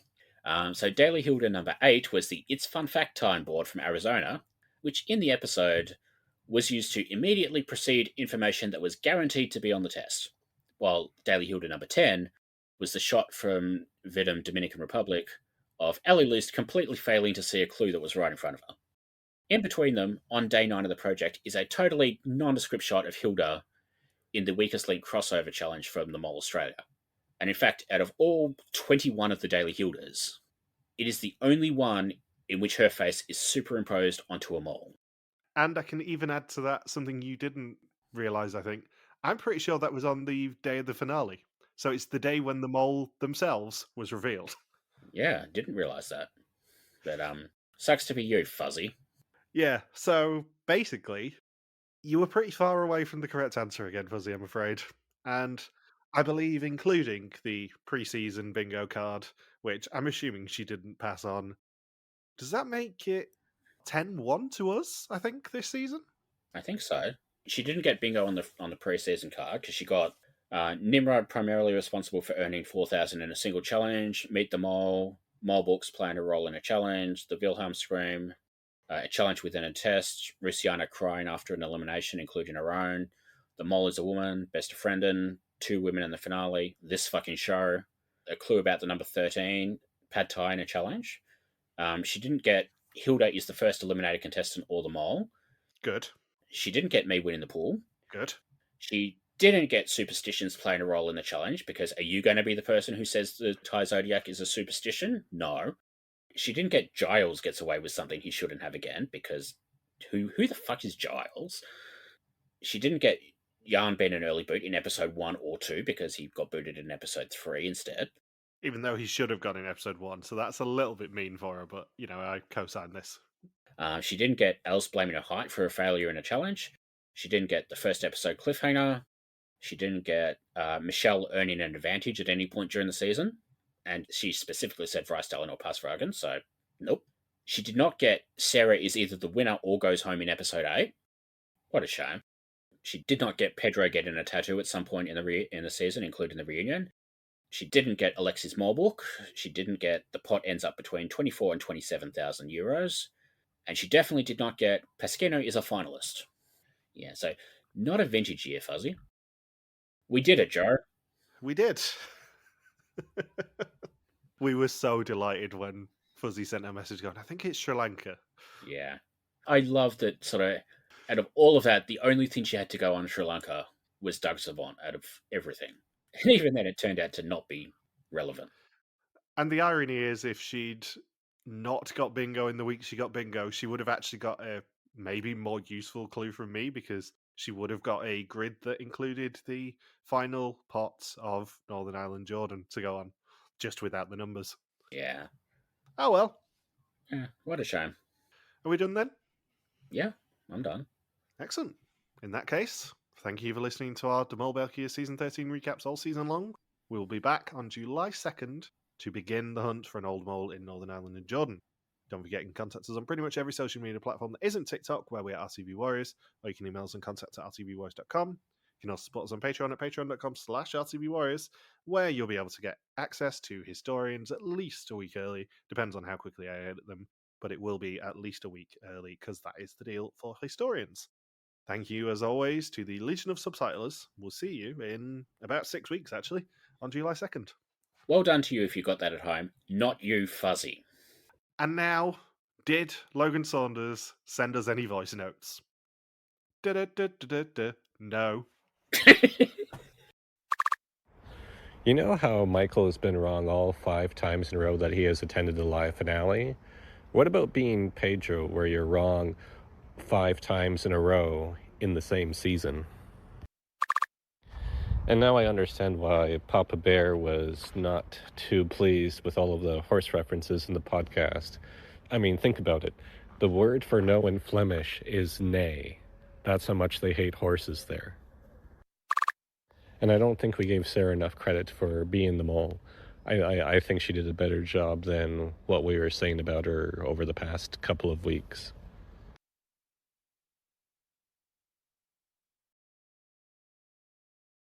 Speaker 2: So Daily Hilda number 8 was the It's Fun Fact Time board from Arizona, which in the episode was used to immediately precede information that was guaranteed to be on the test, while Daily Hilda number 10 was the shot from Vidum, Dominican Republic, of Ellie List completely failing to see a clue that was right in front of her. In between them, on day 9 of the project, is a totally nondescript shot of Hilda in the weakest link crossover challenge from the Mol Australia. And in fact, out of all 21 of the Daily Hildas, it is the only one in which her face is superimposed onto a mole.
Speaker 1: And I can even add to that something you didn't realise, I think. I'm pretty sure that was on the day of the finale. So it's the day when the mole themselves was revealed.
Speaker 2: Yeah, didn't realise that. But, sucks to be you, Fuzzy.
Speaker 1: Yeah, so basically, you were pretty far away from the correct answer again, Fuzzy, I'm afraid. And I believe including the pre-season bingo card, which I'm assuming she didn't pass on. Does that make it 10-1 to us, I think, this season?
Speaker 2: I think so. She didn't get bingo on the pre-season card because she got Nimrod primarily responsible for earning 4,000 in a single challenge, Meet the Mole, Mole Books playing a role in a challenge, the Wilhelm Scream, A challenge within a test, Rusiana crying after an elimination, including her own. The Mole is a woman, best of friendin', 2 women in the finale, this fucking show. A clue about the number 13, Pad Thai in a challenge. She didn't get Hilda is the first eliminated contestant or the Mole.
Speaker 1: Good.
Speaker 2: She didn't get me winning the pool.
Speaker 1: Good.
Speaker 2: She didn't get superstitions playing a role in the challenge, because are you going to be the person who says the Thai zodiac is a superstition? No. She didn't get Giles gets away with something he shouldn't have again, because who the fuck is Giles? She didn't get Jan being an early boot in episode 1 or 2, because he got booted in episode 3 instead.
Speaker 1: Even though he should have gone in episode 1, so that's a little bit mean for her, but, I co-sign this.
Speaker 2: She didn't get Else blaming her height for a failure in a challenge. She didn't get the first episode cliffhanger. She didn't get Michelle earning an advantage at any point during the season. And she specifically said Vrystalin or Passfragen, so nope. She did not get Sarah is either the winner or goes home in episode 8. What a shame. She did not get Pedro getting a tattoo at some point in the season, including the reunion. She didn't get Alexis Molbook. She didn't get the pot ends up between 24 and 27,000 euros. And she definitely did not get Pasquino is a finalist. Yeah, so not a vintage year, Fuzzy. We did it, Joe.
Speaker 1: We did. We were so delighted when Fuzzy sent a message going, I think it's Sri Lanka.
Speaker 2: Yeah. I love that sort of, out of all of that, the only thing she had to go on Sri Lanka was Doug Savant out of everything. And even then, it turned out to not be relevant.
Speaker 1: And the irony is, if she'd not got bingo in the week she got bingo, she would have actually got a maybe more useful clue from me, because she would have got a grid that included the final pots of Northern Ireland Jordan to go on, just without the numbers.
Speaker 2: Yeah.
Speaker 1: Oh well.
Speaker 2: Yeah, what a shame.
Speaker 1: Are we done then?
Speaker 2: Yeah, I'm done.
Speaker 1: Excellent. In that case, thank you for listening to our Mol België Season 13 recaps all season long. We'll be back on July 2nd to begin the hunt for an old mole in Northern Ireland and Jordan. Don't forget you can contact us on pretty much every social media platform that isn't TikTok, where we are RTB Warriors, or you can email us on contact@rtbwarriors.com. You can also support us on Patreon at patreon.com/rtbwarriors, where you'll be able to get access to historians at least a week early. Depends on how quickly I edit them, but it will be at least a week early, because that is the deal for historians. Thank you, as always, to the Legion of Subtitlers. We'll see you in about 6 weeks, actually, on July 2nd.
Speaker 2: Well done to you if you got that at home. Not you, Fuzzy.
Speaker 1: And now, did Logan Saunders send us any voice notes? No.
Speaker 3: You know how Michael has been wrong all 5 times in a row that he has attended the live finale? What about being Pedro, where you're wrong 5 times in a row in the same season? And now I understand why Papa Bear was not too pleased with all of the horse references in the podcast. I mean, think about it. The word for no in Flemish is neigh. That's how much they hate horses there. And I don't think we gave Sarah enough credit for being the mole. I think she did a better job than what we were saying about her over the past couple of weeks.